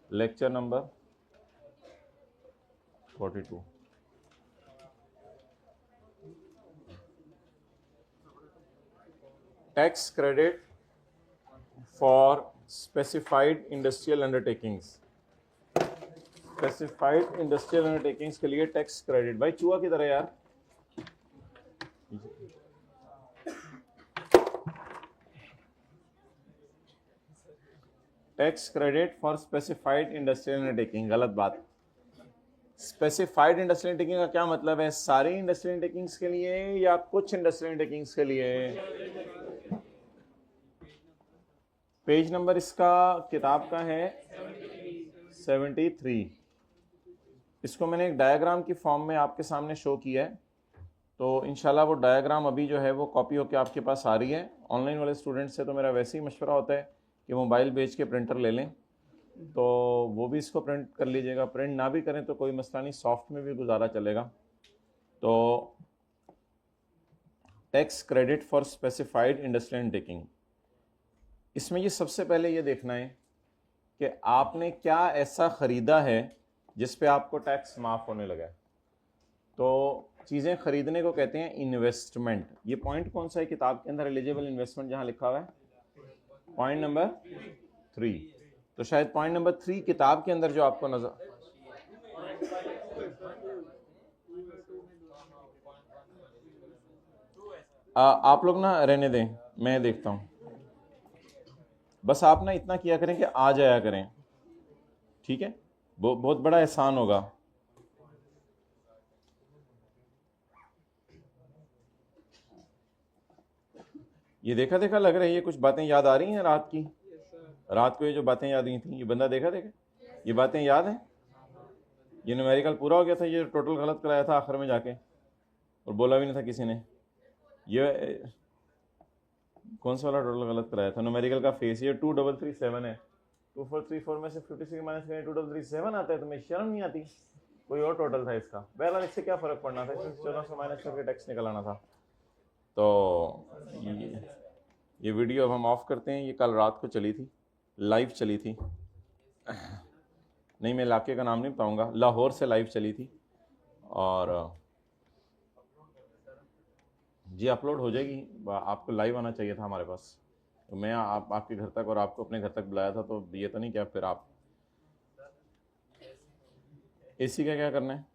Lecture number 42। Tax credit for specified industrial undertakings. Specified industrial undertakings के लिए tax credit. भाई चूहा की तरह यार, tax credit for specified industrial undertaking, गलत बात। स्पेसिफाइड इंडस्ट्रियल अंडरटेकिंग का क्या मतलब है? सारी इंडस्ट्रियल अंडरटेकिंग्स के लिए या कुछ इंडस्ट्रियल अंडरटेकिंग्स के लिए? पेज नंबर इसका किताब का है 73। इसको मैंने एक डायग्राम की फॉर्म में आपके सामने शो किया है, तो इंशाल्लाह वो डायग्राम अभी जो है वो कॉपी होकर आपके पास आ रही है। ऑनलाइन वाले स्टूडेंट से तो मेरा वैसे ही मशवरा होता है कि मोबाइल बेच के प्रिंटर ले लें, तो वो भी इसको प्रिंट कर लीजिएगा। प्रिंट ना भी करें तो कोई मसला नहीं, सॉफ्ट में भी गुजारा चलेगा। तो tax credit for specified industrial undertaking, इसमें ये सबसे पहले ये देखना है कि आपने क्या ऐसा ख़रीदा है जिस पे आपको टैक्स माफ़ होने लगा है। तो चीज़ें ख़रीदने को कहते हैं इन्वेस्टमेंट। ये पॉइंट कौन सा है किताब के अंदर? एलिजिबल इन्वेस्टमेंट जहाँ लिखा हुआ है पॉइंट नंबर 3। तो शायद पॉइंट नंबर 3 किताब के अंदर जो आपको नजर, आप लोग ना रहने दें, मैं देखता हूँ। बस आप ना इतना किया करें कि आ जाया करें, ठीक है? बहुत बड़ा एहसान होगा। ये देखा देखा लग रही है, कुछ बातें याद आ रही हैं रात की। रात को ये जो बातें याद हुई थी, ये बंदा देखा ये बातें याद हैं। ये न्यूमेरिकल पूरा हो गया था, ये टोटल गलत कराया था आखिर में जाके, और बोला भी नहीं था किसी ने। ये कौन सा वाला टोटल गलत कराया था? न्यूमेरिकल का फेस ये 2337 है। 2434 में से 56 माइनस करें 2337 आता है। तुम्हें शर्म नहीं आती? कोई और टोटल था इसका। बहरहाल इससे क्या फ़र्क पड़ना था, इसमें 1400 माइनस करके टैक्स निकल आना था। तो ये वीडियो अब हम ऑफ करते हैं। ये कल रात को चली थी, लाइव चली थी। नहीं, मैं इलाके का नाम नहीं बताऊंगा, लाहौर से लाइव चली थी। और जी अपलोड हो जाएगी। आपको लाइव आना चाहिए था हमारे पास, तो मैं आपके घर तक और आपको अपने घर तक बुलाया था। तो ये तो नहीं क्या फिर आप एसी का क्या करना है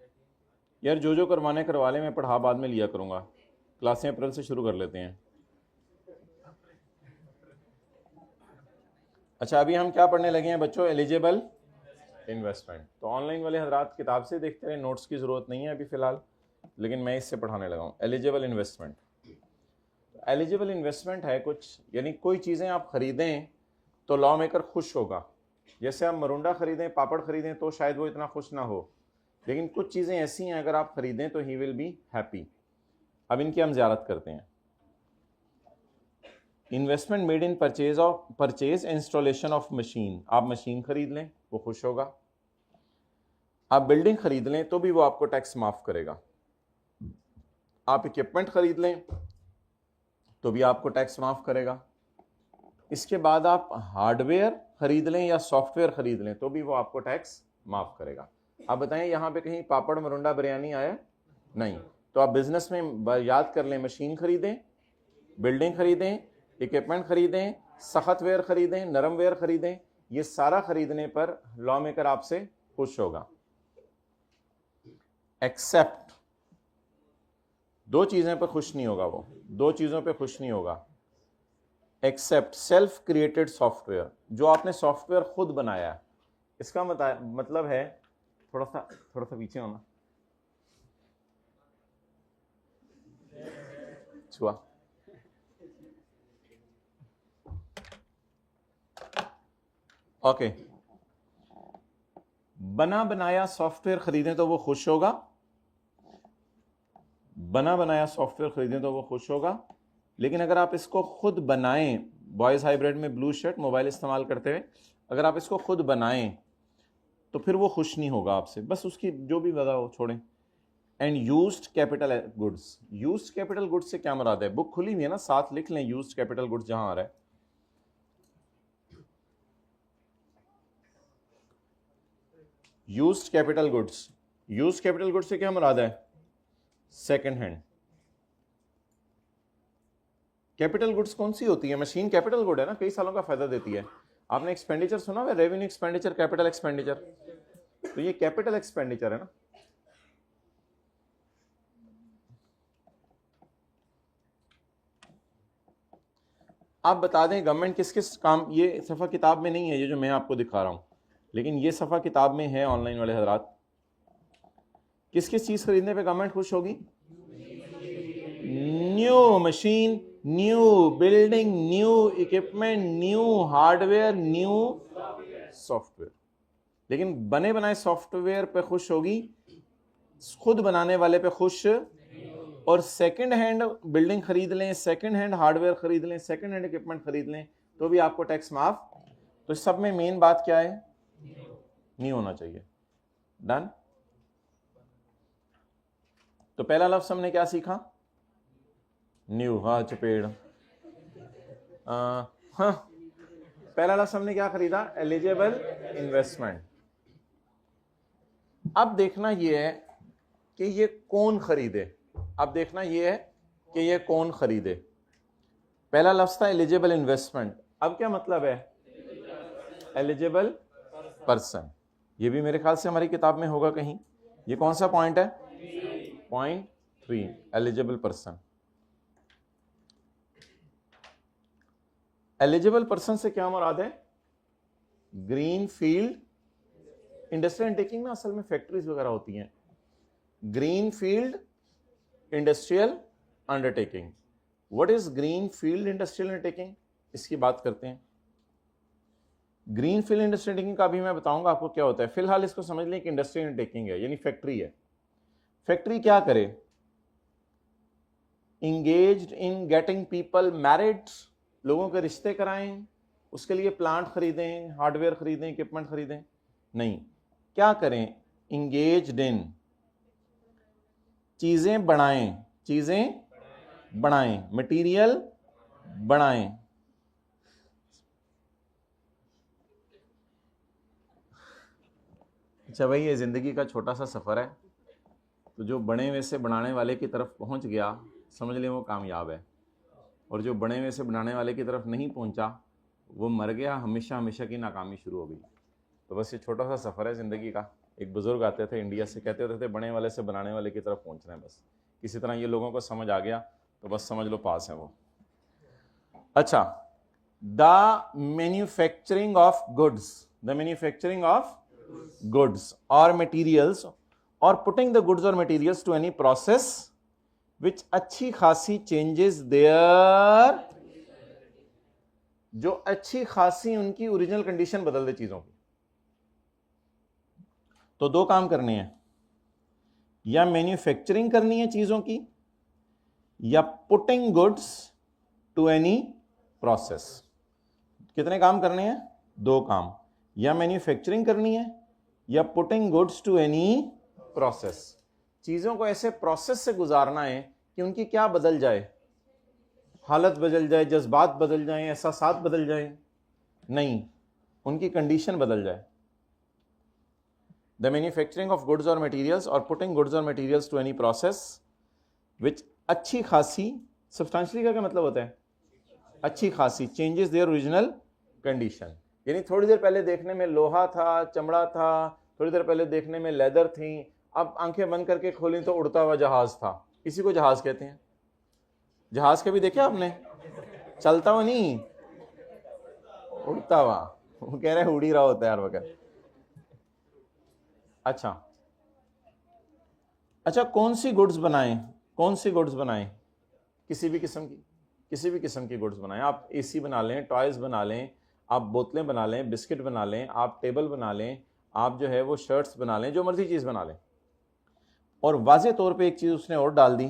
यार? जो करवाने करवा लें, मैं पढ़ा बाद में लिया करूँगा। क्लासें अप्रैल से शुरू कर लेते हैं। अच्छा, अभी हम क्या पढ़ने लगे हैं बच्चों? Eligible investment. तो ऑनलाइन वाले हजरात किताब से देखते रहे, नोट्स की ज़रूरत नहीं है अभी फ़िलहाल, लेकिन मैं इससे पढ़ाने लगा हूँ। Eligible investment. एलिजिबल इन्वेस्टमेंट है कुछ, यानी कोई चीज़ें आप ख़रीदें तो लॉ मेकर खुश होगा। जैसे आप मरुंडा ख़रीदें, पापड़ ख़रीदें तो शायद वो इतना खुश ना हो, लेकिन कुछ चीज़ें ऐसी हैं अगर आप ख़रीदें तो ही विल बी हैप्पी। अब इनकी हम ज़ियारत करते हैं। Investment made in purchase installation of machine. आप मशीन खरीद लें, वो खुश होगा। आप बिल्डिंग खरीद लें तो भी वो आपको टैक्स माफ़ करेगा। आप इक्विपमेंट खरीद लें तो भी आपको टैक्स माफ़ करेगा। इसके बाद आप हार्डवेयर खरीद लें या सॉफ्टवेयर खरीद लें तो भी वो आपको टैक्स माफ़ करेगा। आप बताएं, यहाँ पे कहीं पापड़ मरुंडा बिरयानी आया? नहीं। तो आप बिजनेस में याद कर लें, मशीन खरीदें, बिल्डिंग खरीदें, इक्विपमेंट खरीदें, सख्त वेयर खरीदें, नरम वेयर खरीदें। ये सारा खरीदने पर लॉ मेकर आपसे खुश होगा। एक्सेप्ट दो चीज़ें पर खुश नहीं होगा वो, दो चीज़ों पे खुश नहीं होगा। एक्सेप्ट सेल्फ क्रिएटेड सॉफ्टवेयर, जो आपने सॉफ्टवेयर खुद बनाया है। इसका मतलब है, थोड़ा सा पीछे होना छुआ। ओके, बना बनाया सॉफ्टवेयर खरीदें तो वो खुश होगा। बना बनाया सॉफ्टवेयर खरीदें तो वो खुश होगा। लेकिन अगर आप इसको खुद बनाएं, बॉयज हाइब्रिड में ब्लू शर्ट मोबाइल इस्तेमाल करते हुए, अगर आप इसको खुद बनाएं तो फिर वो खुश नहीं होगा आपसे। बस उसकी जो भी वजह हो छोड़ें। And used capital goods. Used capital goods से क्या मुराद है? बुक खुली हुई है ना, साथ लिख लें यूज्ड कैपिटल गुड्स जहां आ रहा है। Used capital goods, used capital goods से क्या मुराद है? Second hand. कैपिटल गुड्स कौन सी होती है? मशीन कैपिटल गुड है ना, कई सालों का फायदा देती है। आपने एक्सपेंडिचर सुना हुआ, रेवेन्यू एक्सपेंडिचर, कैपिटल एक्सपेंडिचर, तो ये कैपिटल एक्सपेंडिचर है ना। आप बता दें गवर्नमेंट किस किस काम, ये सफ़ा किताब में नहीं है ये जो मैं आपको दिखा रहा हूं, लेकिन ये सफ़ा किताब में है ऑनलाइन वाले हजरात। किस किस चीज़ खरीदने पे गवर्नमेंट खुश होगी? New machine, new building, new equipment, new hardware, new software. लेकिन बने बनाए सॉफ्टवेयर पे खुश होगी, खुद बनाने वाले पे खुश। और सेकंड हैंड बिल्डिंग खरीद लें, सेकंड हैंड हार्डवेयर खरीद लें, सेकंड हैंड इक्विपमेंट खरीद लें, तो भी आपको टैक्स माफ। तो सब में मेन बात क्या है? न्यू होना चाहिए। डन। तो पहला लफ्ज हमने क्या सीखा? न्यू। हाँ चपेड़। हाँ, पहला लफ्ज हमने क्या खरीदा? Eligible investment. अब देखना यह है कि ये कौन खरीदे। अब देखना यह है कि ये कौन खरीदे। पहला लफ्ज था एलिजिबल इन्वेस्टमेंट, अब क्या मतलब है? Eligible person. ये भी मेरे ख्याल से हमारी किताब में होगा कहीं। ये कौन सा पॉइंट है? Point 3, eligible person. Eligible person से क्या मुराद है? ग्रीन फील्ड इंडस्ट्रियल अंडरटेकिंग में असल में फैक्ट्रीज वगैरह होती हैं। Green field industrial undertaking. What is green field industrial undertaking? इसकी बात करते हैं। ग्रीन फील्ड इंडस्ट्रियल अंडरटेकिंग का भी मैं बताऊंगा आपको क्या होता है। फिलहाल इसको समझ लें कि इंडस्ट्रियल अंडरटेकिंग है, यानी फैक्ट्री है। फैक्ट्री क्या करे? Engaged in getting people married, लोगों के रिश्ते कराएं, उसके लिए प्लांट खरीदें, हार्डवेयर खरीदें, इक्विपमेंट खरीदें? नहीं, क्या करें? इंगेज्ड इन, चीजें बनाएं, चीजें बनाएं, मटेरियल बनाएं। अच्छा भाई, ये जिंदगी का छोटा सा सफर है, तो जो बने हुए से बनाने वाले की तरफ पहुंच गया समझ लें वो कामयाब है, और जो बने हुए से बनाने वाले की तरफ नहीं पहुंचा वो मर गया, हमेशा हमेशा की नाकामी शुरू हो गई। तो बस ये छोटा सा सफ़र है ज़िंदगी का। एक बुज़ुर्ग आते थे इंडिया से, कहते होते थे बने वाले से बनाने वाले की तरफ पहुंच रहे हैं। बस किसी तरह ये लोगों को समझ आ गया तो बस समझ लो पास है वो। अच्छा, the manufacturing of goods, the manufacturing of goods और मटीरियल्स, और पुटिंग द गुड्स और materials to any process which अच्छी खासी चेंजेस देयर, जो अच्छी खासी उनकी ओरिजिनल कंडीशन बदल दे चीजों की। तो दो काम करने हैं, या मैन्युफैक्चरिंग करनी है चीजों की, या putting goods to any process. कितने काम करने हैं? दो काम, या मैन्युफैक्चरिंग करनी है या putting goods to any process. चीजों को ऐसे प्रोसेस से गुजारना है कि उनकी क्या बदल जाए, हालत बदल जाए, जज्बात बदल जाएं, एहसासात बदल जाएं, नहीं, उनकी कंडीशन बदल जाए। द मैन्युफैक्चरिंग ऑफ गुड्स और मटेरियल्स और पुटिंग गुड्स और materials to any process which अच्छी खासी, सब्सटेंशियली का क्या मतलब होता है? अच्छी खासी, चेंजेस देयर ओरिजिनल कंडीशन। यानी थोड़ी देर पहले देखने में लोहा था, चमड़ा था, थोड़ी देर पहले देखने में लेदर थी, अब आंखें बंद करके खोली तो उड़ता हुआ जहाज था। इसी को जहाज कहते हैं। जहाज कभी देखे आपने? चलता हुआ नहीं, उड़ता हुआ। वो कह रहे हैं उड़ ही रहा होता है हर वक्त। अच्छा, कौन सी गुड्स बनाएं? कौन सी गुड्स बनाएं? किसी भी किस्म की, किसी भी किस्म की गुड्स बनाएं। आप एसी बना लें, टॉयज बना लें, आप बोतलें बना लें, बिस्किट बना लें, आप टेबल बना लें, आप जो है वो शर्ट्स बना लें, जो मर्जी चीज़ बना लें। और वाज़े तौर पे एक चीज़ उसने और डाल दी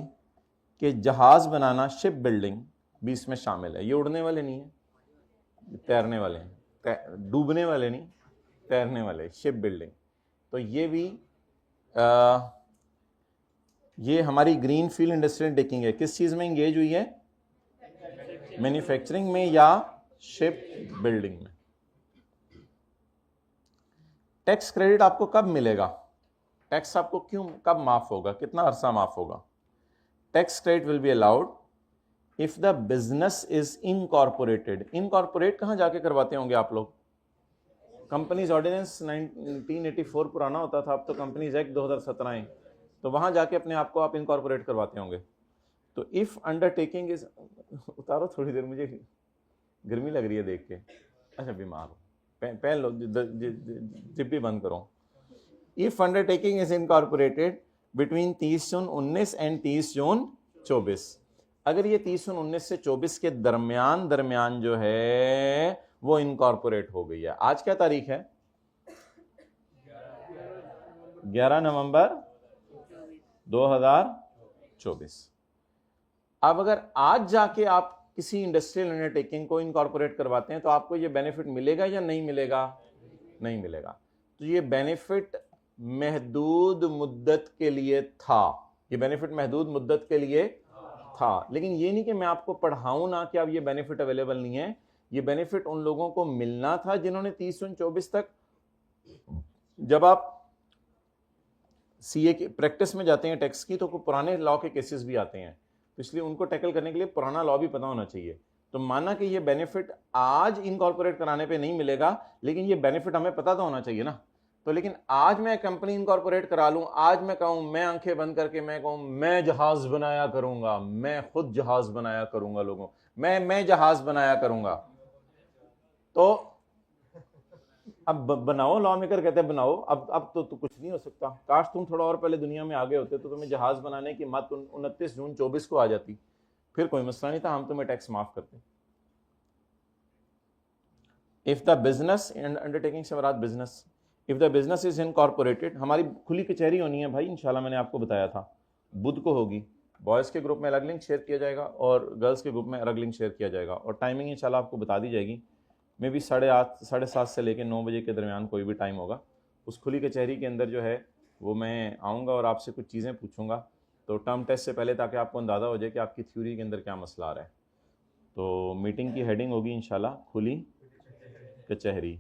कि जहाज़ बनाना, शिप बिल्डिंग भी इसमें शामिल है। ये उड़ने वाले नहीं है, तैरने वाले हैं, डूबने वाले नहीं, तैरने वाले, शिप बिल्डिंग। तो ये भी ये हमारी ग्रीन फील्ड इंडस्ट्रियल अंडरटेकिंग है। किस चीज़ में इंगेज हुई है? मैन्युफैक्चरिंग में या शिप बिल्डिंग में। टैक्स क्रेडिट आपको कब मिलेगा, टैक्स आपको क्यों कब माफ होगा, कितना अरसा माफ होगा? Tax credit will be allowed if the business is incorporated. Incorporate कहां जाके करवाते होंगे आप लोग? कंपनीज ऑर्डिनेंस 1984 पुराना होता था, अब तो कंपनीज एक्ट 2017 है, तो वहां जाके अपने आप को आप इनकॉर्पोरेट करवाते होंगे। तो इफ अंडरटेकिंग इज, उतारो थोड़ी देर, मुझे गर्मी लग रही है देख के। अच्छा बीमार हो, पहन लो, जिप भी बंद करो। If undertaking is incorporated between 30 June 19 and 30 June 24, अगर ये 30 जून 19 से 24 के दरमियान जो है वो इनकॉर्पोरेट हो गई है। आज क्या तारीख है? 11 नवंबर 2024। अब अगर आज जाके आप किसी इंडस्ट्रियल अंडरटेकिंग को इनकॉर्पोरेट करवाते हैं तो आपको ये बेनिफिट मिलेगा या नहीं मिलेगा? नहीं मिलेगा। तो ये बेनिफिट महदूद मुद्दत के लिए था, ये बेनिफिट महदूद मुद्दत के लिए था, लेकिन ये नहीं कि मैं आपको पढ़ाऊं ना कि अब ये बेनिफिट अवेलेबल नहीं है। ये बेनिफिट उन लोगों को मिलना था जिन्होंने 30 जून 24 तक, जब आप सीए की प्रैक्टिस में जाते हैं टैक्स की, तो पुराने लॉ के केसेस भी आते हैं, तो इसलिए उनको टैकल करने के लिए पुराना लॉ भी पता होना चाहिए। तो माना कि ये बेनिफिट आज इनकॉर्पोरेट कराने पे नहीं मिलेगा, लेकिन ये बेनिफिट हमें पता तो होना चाहिए ना। तो लेकिन आज मैं कंपनी इनकॉर्पोरेट करा लूं, आज मैं कहूं, मैं आंखें बंद करके मैं कहूं मैं जहाज बनाया करूंगा, मैं खुद जहाज बनाया करूंगा, लोगों मैं जहाज बनाया करूंगा, तो अब बनाओ, लॉ मेकर कहते हैं बनाओ, अब तो कुछ नहीं हो सकता। काश तुम थोड़ा और पहले दुनिया में आगे होते तो तुम्हें जहाज बनाने की मत 29 जून 24 को आ जाती, फिर कोई मसला नहीं था, हम तुम्हें टैक्स माफ करते। If the business and undertaking से मराद business, if the business is incorporated, हमारी खुली कचहरी होनी है भाई इंशाल्लाह, मैंने आपको बताया था बुध को होगी। बॉयज़ के ग्रुप में अलग लिंक शेयर किया जाएगा और गर्ल्स के ग्रुप में अलग लिंक शेयर किया जाएगा, और टाइमिंग इंशाल्लाह आपको बता दी जाएगी। मे भी 8:30 7:30 से लेकर 9 बजे के दरमियान कोई भी टाइम होगा। उस खुली कचहरी के अंदर जो है वो मैं आऊँगा और आपसे कुछ चीज़ें पूछूंगा, तो टर्म टेस्ट से पहले, ताकि आपको अंदाज़ा हो जाए कि आपकी थ्योरी के अंदर क्या मसला आ रहा है। तो मीटिंग की हेडिंग होगी इंशाल्लाह खुली कचहरी।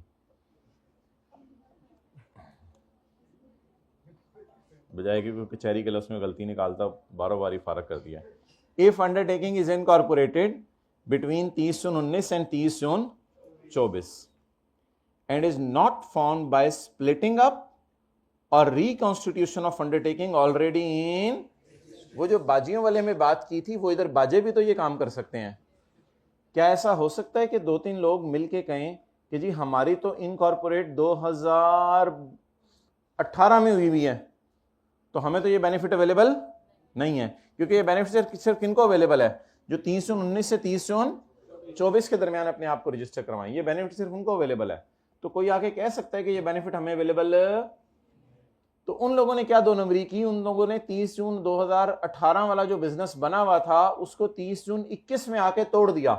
बजाय कि कोई कचहरी के लफ्ज़ में गलती निकालता, बारों बारी फारग कर दिया। If undertaking is incorporated between 30 June 19 and 30 June 24 and is not found by splitting up और reconstitution of undertaking already in, वो जो बाजियों वाले में बात की थी, वो इधर बाजे भी तो ये काम कर सकते हैं। क्या ऐसा हो सकता है कि 2-3 लोग मिलके कहें कि जी हमारी तो इनकॉर्पोरेट 2018 में हुई है, तो हमें तो ये बेनिफिट अवेलेबल नहीं है, क्योंकि ये बेनिफिट सिर्फ किनको अवेलेबल है? जो 30 जून 19 से 30 जून 24 के दरमियान अपने आप को रजिस्टर करवाएं, ये बेनिफिट सिर्फ उनको अवेलेबल है। तो कोई आके कह सकता है कि ये बेनिफिट हमें अवेलेबल, तो उन लोगों ने क्या 2 नंबरी की? उन लोगों ने 30 जून 2018 वाला जो बिजनेस बना हुआ था उसको 30 जून 21 में आके तोड़ दिया,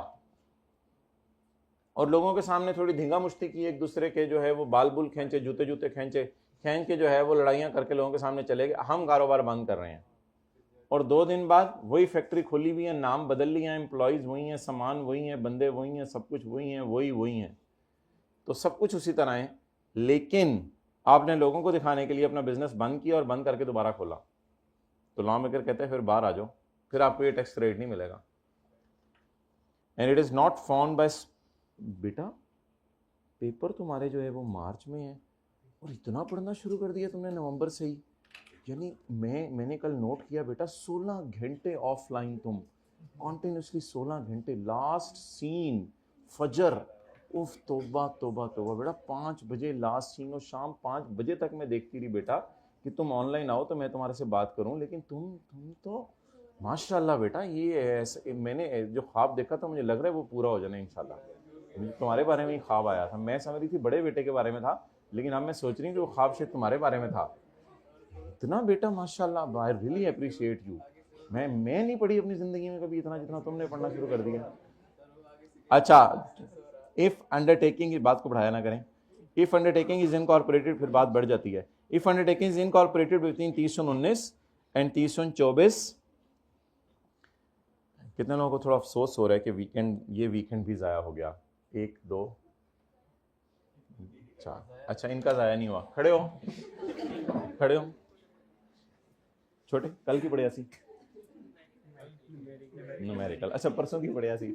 और लोगों के सामने थोड़ी धींगा मुश्ती की, एक दूसरे के जो है वो बाल बुल खींचे, जूते खींच के जो है वो लड़ाइयां करके लोगों के सामने चले गए, हम कारोबार बंद कर रहे हैं। और 2 दिन बाद वही फैक्ट्री खोली हुई है, नाम बदल लिया है, एम्प्लॉयज वही हैं, सामान वही है, बंदे वही हैं, सब कुछ वही है, वही हैं, तो सब कुछ उसी तरह है, लेकिन आपने लोगों को दिखाने के लिए अपना बिजनेस बंद किया और बंद करके दोबारा खोला। तो लॉ मेकर कहते हैं फिर बाहर आ जाओ, फिर आपको ये टैक्स क्रेडिट नहीं मिलेगा। And it is not found bye, बेटा पेपर तुम्हारे जो है वो मार्च में है और इतना पढ़ना शुरू कर दिया तुमने नवंबर से ही, यानी मैंने कल नोट किया बेटा 16 घंटे ऑफलाइन तुम कॉन्टिन्यूसली, 16 घंटे, लास्ट सीन फजर, उफ तोबा तोबा तोबा बेटा, 5 बजे लास्ट सीन और शाम 5 बजे तक मैं देखती रही बेटा कि तुम ऑनलाइन आओ तो मैं तुम्हारे से बात करूं, लेकिन तुम तो माशाल्लाह बेटा, ये ऐसे मैंने जो ख्वाब देखा था मुझे लग रहा है वो पूरा हो जाना इंशाल्लाह। मुझे तुम्हारे बारे में ही ख्वाब आया था, मैं समझ रही थी बड़े बेटे के बारे में था, लेकिन अब मैं सोच रही हूँ कि वो ख्वाब शायद तुम्हारे बारे में था। इतना बेटा माशाल्लाह, आई रियली अप्रिशिएट यू। मैं नहीं पढ़ी अपनी जिंदगी में कभी इतना जितना तुमने पढ़ना शुरू कर दिया। अच्छा, इफ अंडरटेकिंग, इस बात को बढ़ाया ना करें, इफ अंडरटेकिंग इज इनकॉर्पोरेटेड, फिर बात बढ़ जाती है। If undertaking is incorporated between 30 June 19 and 30 June 24, कितने लोगों को थोड़ा अफसोस हो रहा है कि ये वीकेंड भी ज़ाया हो गया, 1 2 अच्छा इनका ज़ाया नहीं हुआ। खड़े हो, खड़े हो। छोटे कल की बढ़िया सी न्यूमेरिकल, अच्छा परसों की बढ़िया सी,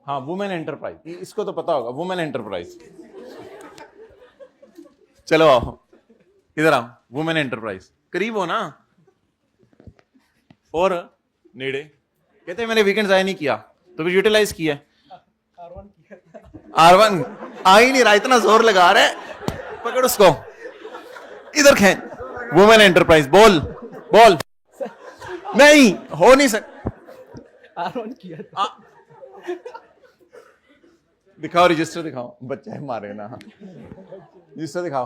हाँ वुमेन एंटरप्राइज, इसको तो पता होगा, वुमेन एंटरप्राइज। चलो आओ इधर आओ, वुमेन एंटरप्राइज करीब हो ना, और नेड़े। कहते मैंने वीकेंड जाया नहीं किया, तो फिर यूटिलाइज किया। R1 आ ही नहीं रहा, इतना जोर लगा रहे, पकड़ उसको, इधर खींच। वुमेन एंटरप्राइज, बोल बोल। नहीं हो नहीं सकता। R1 किया था। दिखाओ रजिस्टर, दिखाओ, बच्चा है मारे ना, रजिस्टर दिखाओ।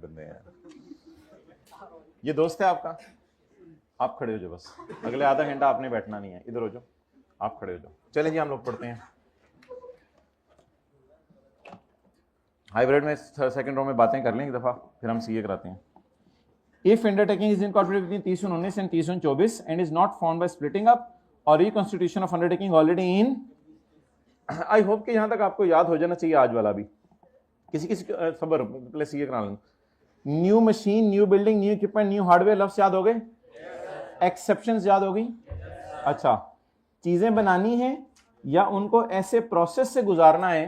बंदे हैं, ये दोस्त है आपका, आप खड़े हो जाओ बस, अगले आधा घंटा आपने बैठना नहीं है, इधर हो जाओ, आप खड़े हो जाओ। चलें जी हम लोग पढ़ते हैं। हाइब्रिड में सेकंड रो में बातें कर लें एक दफा, फिर हम सीए कराते हैं। If undertaking is incorporated between 3019 and 3024 and is not formed by splitting up or reconstitution of undertaking already in, I hope कि यहां तक आपको याद हो जाना चाहिए आज वाला भी। किसी सबर पहले सीए करा लें। New machine, new building, new equipment, new hardware लफ्ज याद हो गए, एक्सेप्शंस याद हो गई। अच्छा, चीजें बनानी है या उनको ऐसे प्रोसेस से गुजारना है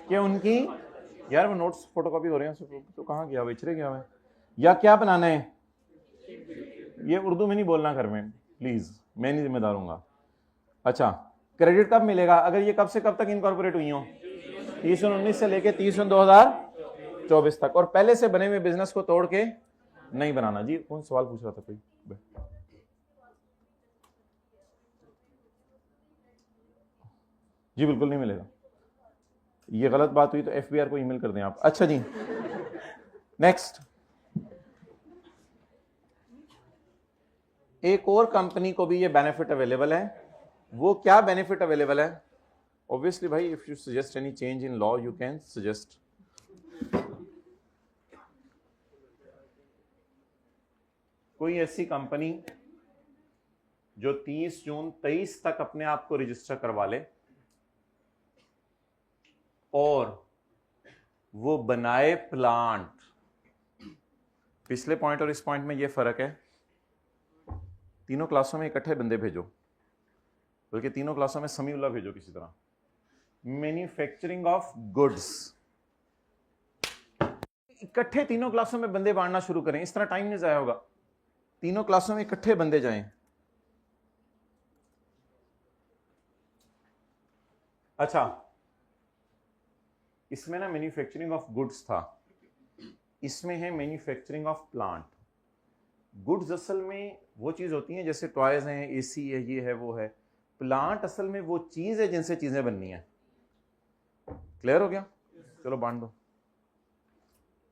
कि उनकी, यार वो नोट्स फोटोकॉपी हो रहे हैं तो कहाँ गया, बेच रहे गया है, या क्या बनाना है, ये उर्दू में नहीं बोलना घर में प्लीज, मैं नहीं जिम्मेदार हूंगा। अच्छा, क्रेडिट कब मिलेगा, अगर ये कब से कब तक इनकॉर्पोरेट हुई हो, 30/19 से लेके 30/2024 तक, और पहले से बने हुए बिजनेस को तोड़ के नहीं बनाना। जी कौन सवाल पूछ रहा था कोई? जी बिल्कुल नहीं मिलेगा, ये गलत बात हुई तो एफबीआर को ईमेल कर दें आप। अच्छा जी नेक्स्ट, एक और कंपनी को भी ये बेनिफिट अवेलेबल है, वो क्या बेनिफिट अवेलेबल है? ऑब्वियसली भाई, if you suggest any change in law you can suggest. कोई ऐसी कंपनी जो 30 जून 23 तक अपने आप को रजिस्टर करवा ले और वो बनाए प्लांट, पिछले पॉइंट और इस पॉइंट में ये फर्क है, तीनों क्लासों में इकट्ठे बंदे भेजो, बल्कि तीनों क्लासों में समीउल्लाह भेजो किसी तरह। मैन्युफैक्चरिंग ऑफ गुड्स, इकट्ठे तीनों क्लासों में बंदे बांटना शुरू करें, इस तरह टाइम नहीं जाया होगा, तीनों क्लासों में इकट्ठे बंदे जाएं। अच्छा, इसमें ना मैन्युफैक्चरिंग ऑफ गुड्स था, इसमें है मैन्युफैक्चरिंग ऑफ प्लांट। गुड्स असल में वो चीज होती है जैसे टॉयज हैं, एसी है, ये है, वो है। प्लांट असल में वो चीज है जिनसे चीजें बननी है। क्लियर हो गया? चलो बांट दो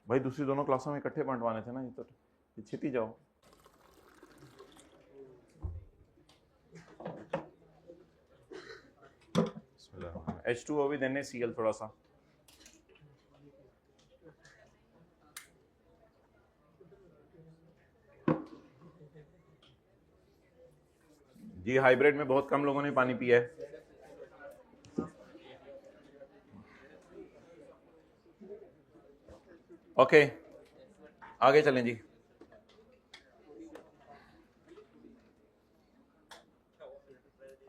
भाई, दूसरी दोनों क्लासों में इकट्ठे बांटवाने थे ना, ये तो छिती जाओ। H2O भी देने, Cl थोड़ा सा। जी हाइब्रिड में बहुत कम लोगों ने पानी पिया है। ओके आगे चलें जी।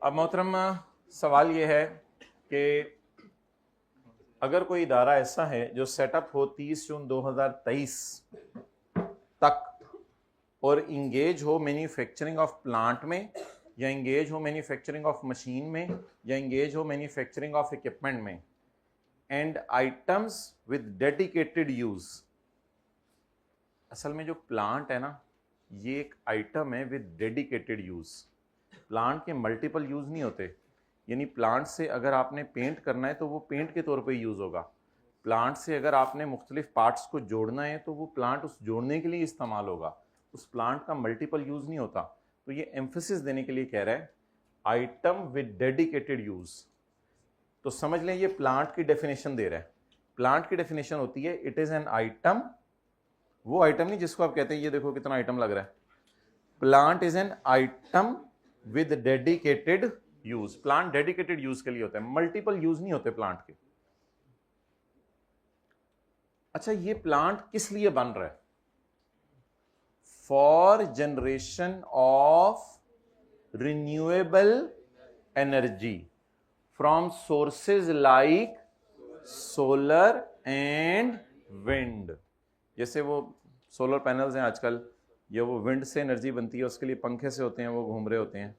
अब मोहतरम सवाल ये है कि अगर कोई इदारा ऐसा है जो सेटअप हो 30 जून 2023 तक और इंगेज हो मैन्युफैक्चरिंग ऑफ प्लांट में, या इंगेज हो मैन्युफैक्चरिंग ऑफ मशीन में, या इंगेज हो मैन्युफैक्चरिंग ऑफ इक्विपमेंट में, and items with dedicated use. असल में जो प्लांट है ना, ये एक आइटम है विद डेडिकेटेड यूज। प्लांट के मल्टीपल यूज नहीं होते, यानी प्लांट से अगर आपने पेंट करना है तो वो पेंट के तौर पे यूज होगा। प्लांट से अगर आपने मुख्तलिफ पार्ट्स को जोड़ना है तो वो प्लांट उस जोड़ने के लिए इस्तेमाल होगा, उस प्लांट का मल्टीपल यूज नहीं होता। तो ये एम्फेसिस देने के लिए कह रहा है आइटम विद डेडिकेटेड यूज। तो समझ लें ये प्लांट की डेफिनेशन दे रहा है। प्लांट की डेफिनेशन होती है इट इज एन आइटम वो आइटम नहीं जिसको आप कहते हैं ये देखो कितना आइटम लग रहा है। Plant is an item with dedicated use. Plant dedicated use के लिए होता है, मल्टीपल यूज नहीं होते प्लांट के। अच्छा, ये प्लांट किस लिए बन रहा है? For generation of renewable energy from sources like solar and wind. जैसे वो सोलर पैनल्स हैं आजकल, या वो विंड से एनर्जी बनती है, उसके लिए पंखे से होते हैं, वो घूम रहे होते हैं।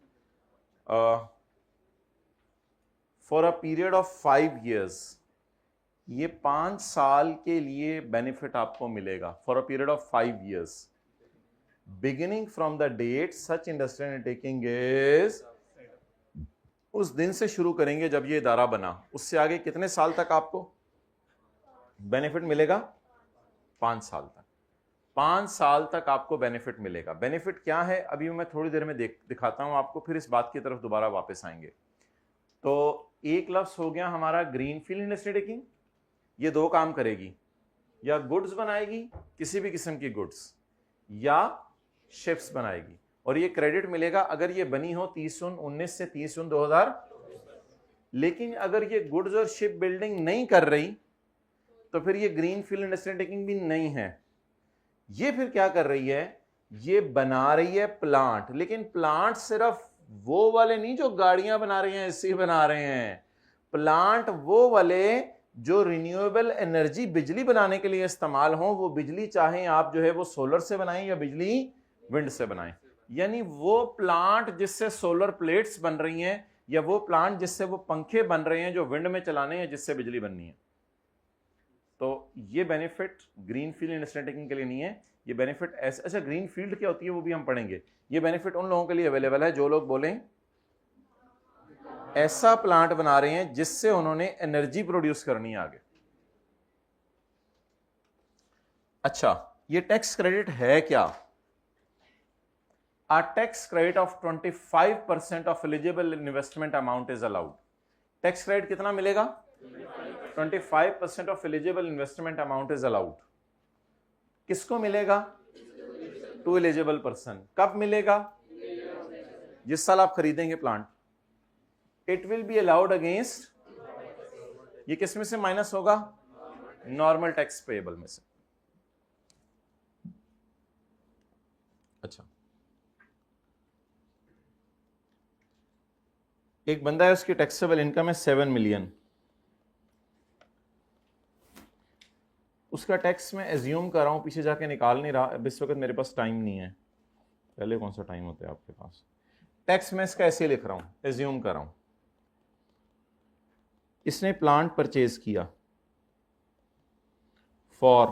For a period of 5 years, ये 5 साल के लिए बेनिफिट आपको मिलेगा। For a period of 5 years, beginning from the date such industrial undertaking is, उस दिन से शुरू करेंगे जब ये इदारा बना, उससे आगे कितने साल तक आपको बेनिफिट मिलेगा? 5 साल तक। 5 साल तक आपको बेनिफिट मिलेगा। बेनिफिट क्या है अभी मैं थोड़ी देर में दिखाता हूं आपको, फिर इस बात की तरफ दोबारा वापस आएंगे। तो एक लफ्ज हो गया हमारा ग्रीन फील्ड इंडस्ट्री टेकिंग। ये 2 काम करेगी, या गुड्स बनाएगी किसी भी किस्म की गुड्स, या शिप्स बनाएगी। और ये क्रेडिट मिलेगा अगर ये बनी हो 30/19 से 30/2000। लेकिन अगर ये गुड्स और शिप बिल्डिंग नहीं कर रही तो फिर ये ग्रीन फील्ड इंडस्ट्री टेकिंग भी नहीं है। ये फिर क्या कर रही है? ये बना रही है प्लांट। लेकिन प्लांट सिर्फ वो वाले नहीं जो गाड़ियां बना रहे हैं, एसी बना रहे हैं। प्लांट वो वाले जो रिन्यूएबल एनर्जी बिजली बनाने के लिए इस्तेमाल हो। वो बिजली चाहे आप जो है वो सोलर से बनाएं या बिजली विंड से बनाएं। यानी वो प्लांट जिससे सोलर प्लेट्स बन रही हैं, या वो प्लांट जिससे वो पंखे बन रहे हैं जो विंड में चलाने हैं, जिससे बिजली बननी है। तो ये benefit green field industry taking के लिए नहीं है, ये बेनिफिट ऐसे। अच्छा, ग्रीन फील्ड क्या होती है वो भी हम पढ़ेंगे। ये बेनिफिट उन लोगों के लिए अवेलेबल है जो लोग बोलें ऐसा प्लांट बना रहे हैं जिससे उन्होंने एनर्जी प्रोड्यूस करनी है आगे। अच्छा, ये टैक्स क्रेडिट है क्या? A tax credit of 25% of eligible investment amount is allowed. Tax credit कितना मिलेगा? 25% of eligible investment amount is allowed. किसको मिलेगा? To eligible person. कब मिलेगा? जिस साल आप खरीदेंगे plant. It will be allowed against, ये किस में से माइनस होगा? नॉर्मल टैक्स पेएबल में से। अच्छा, एक बंदा है उसकी टैक्सेबल इनकम है 7 मिलियन। उसका टैक्स मैं एज्यूम कर रहा हूं, पीछे जाके निकाल नहीं रहा अब इस वक्त, मेरे पास टाइम नहीं है। पहले कौन सा टाइम होता है आपके पास? टैक्स मैं इसका ऐसे लिख रहा हूं, एज्यूम कर रहा हूं। इसने प्लांट परचेज किया फॉर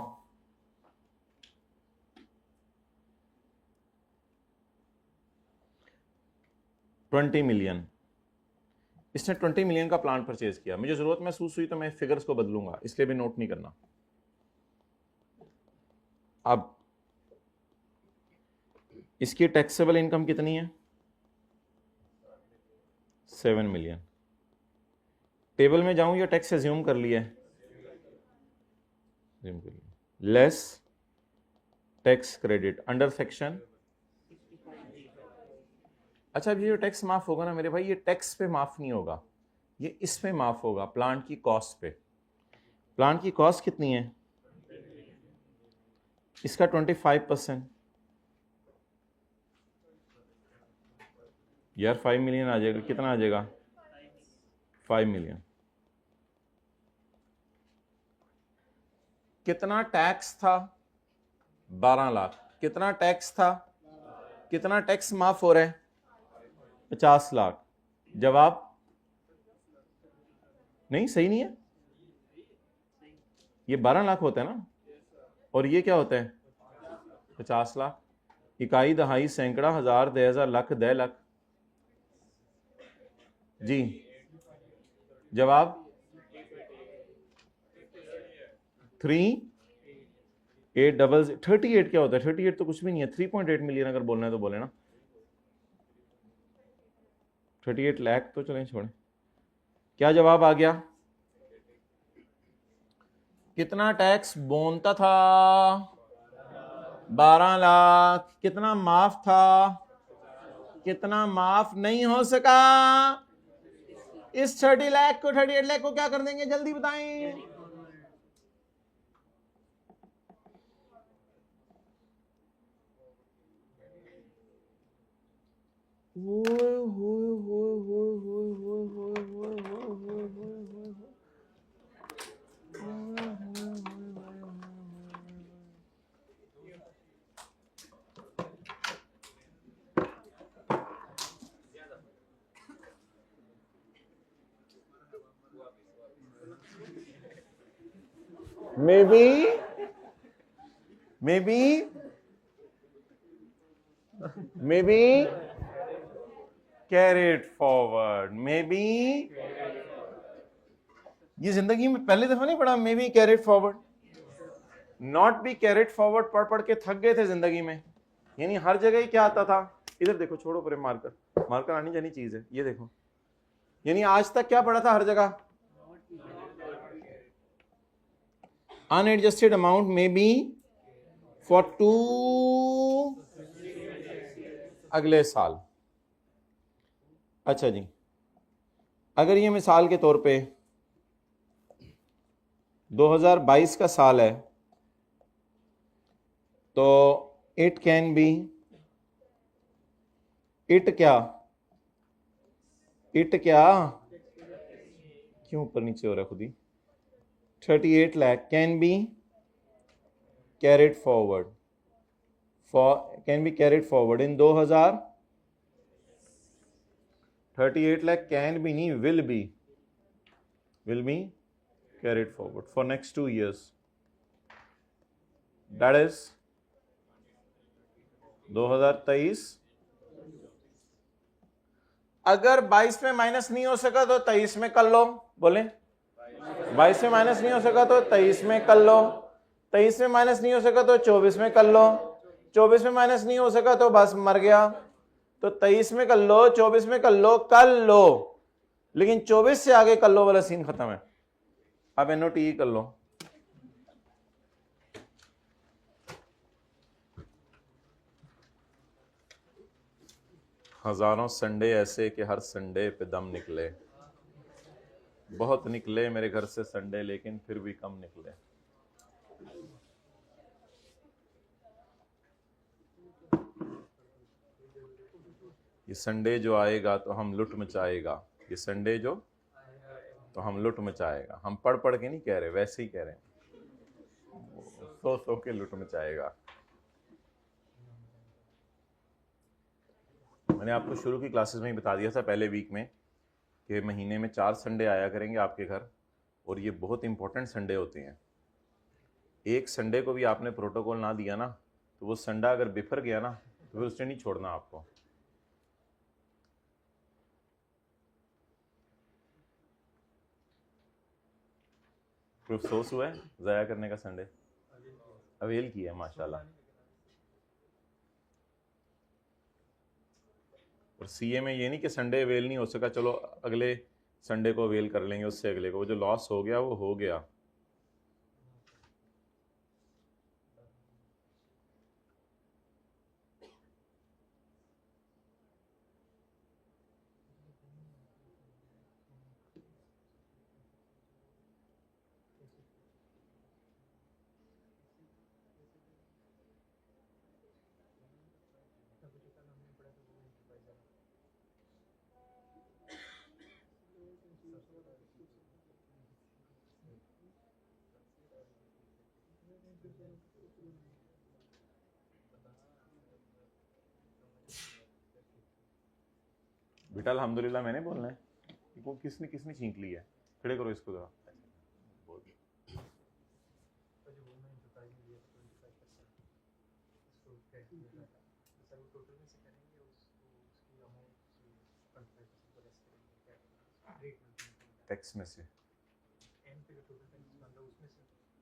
$20 मिलियन। इसने 20 मिलियन का प्लांट परचेज किया। मुझे जरूरत महसूस हुई तो मैं फिगर्स को बदलूंगा, इसलिए भी नोट नहीं करना। अब इसकी टैक्सेबल इनकम कितनी है? 7 मिलियन। टेबल में जाऊं या टैक्स एज्यूम कर लिया है? Less tax credit under section. अच्छा, अब ये जो टैक्स माफ होगा ना मेरे भाई, ये टैक्स पे माफ नहीं होगा, ये इस पे माफ होगा, प्लांट की कॉस्ट पे। प्लांट की कॉस्ट कितनी है? इसका 25%। यार 5 मिलियन आ जाएगा, कितना आ जाएगा? 5 मिलियन। कितना टैक्स था? 12 लाख। कितना टैक्स था? कितना टैक्स माफ हो रहा है? 50 लाख। जवाब नहीं, सही नहीं है। ये 12 लाख होता है ना, और ये क्या होता है? 50 लाख। इकाई, दहाई, सैकड़ा, हजार, 10,000, लाख, 10 लाख। जी जवाब 38 क्या होता है? 38 तो कुछ भी नहीं है। 3.8 मिलियन अगर बोलना है तो बोले ना। 38 लाख तो चलें छोड़ें। क्या जवाब आ गया? कितना टैक्स बोनता था? 12 लाख। कितना माफ था, कितना माफ नहीं हो सका? इस 30 लाख को 38 लाख को क्या कर देंगे, जल्दी बताएं। maybe carried forward, maybe। ये जिंदगी में पहली दफा नहीं पढ़ा, may be carried forward, not be carried forward. पढ़ पढ़ के थक गए थे जिंदगी में। यानी हर जगह ही क्या आता था, इधर देखो, छोड़ो परे, मार्कर आनी जानी चीज है, ये देखो। यानी आज तक क्या पढ़ा था हर जगह, unadjusted amount may be for 2 अगले साल। अच्छा जी, अगर ये मिसाल के तौर पे 2022 का साल है तो इट कैन बी, इट क्या क्यों ऊपर नीचे हो रहा है खुद ही, 38 lakh can be carried forward, in 38 lakh can be नहीं, will be carried forward for next 2 years, that is 2023। अगर 22 में माइनस नहीं हो सका तो 23 में कर लो, बोले 22 में माइनस नहीं हो सका तो 23 में कर लो, 23 में माइनस नहीं हो सका तो 24 में कर लो, 24 में माइनस नहीं हो सका तो बस मर गया। तो 23 में कर लो, 24 में कर लो, लेकिन 24 से आगे कर लो वाला सीन खत्म है। अब NOTE कर लो। हजारों संडे ऐसे कि हर संडे पे दम निकले, बहुत निकले मेरे घर से संडे, लेकिन फिर भी कम निकले। ये संडे जो आएगा तो हम लुट मचाएगा, ये संडे जो तो हम लुट मचाएगा। हम पढ़ पढ़ के नहीं कह रहे, वैसे ही कह रहे हैं, सो के लुट मचाएगा। मैंने आपको शुरू की क्लासेस में ही बता दिया था पहले वीक में कि महीने में 4 संडे आया करेंगे आपके घर, और ये बहुत इंपॉर्टेंट संडे होते हैं। एक संडे को भी आपने प्रोटोकॉल ना दिया ना तो वो संडा अगर बिफर गया ना तो फिर उसने नहीं छोड़ना आपको। कोई अफसोस हुआ है ज़ाया करने का संडे? अवेल किया है माशाल्लाह। और सीए में ये नहीं कि संडे अवेल नहीं हो सका, चलो अगले संडे को अवेल कर लेंगे, उससे अगले को। वो जो लॉस हो गया वो हो गया। बेटा अल्हम्दुलिल्लाह मैंने बोलना है, वो किसने किसने छींक ली है? खड़े करो इसको जरा। टैक्स में से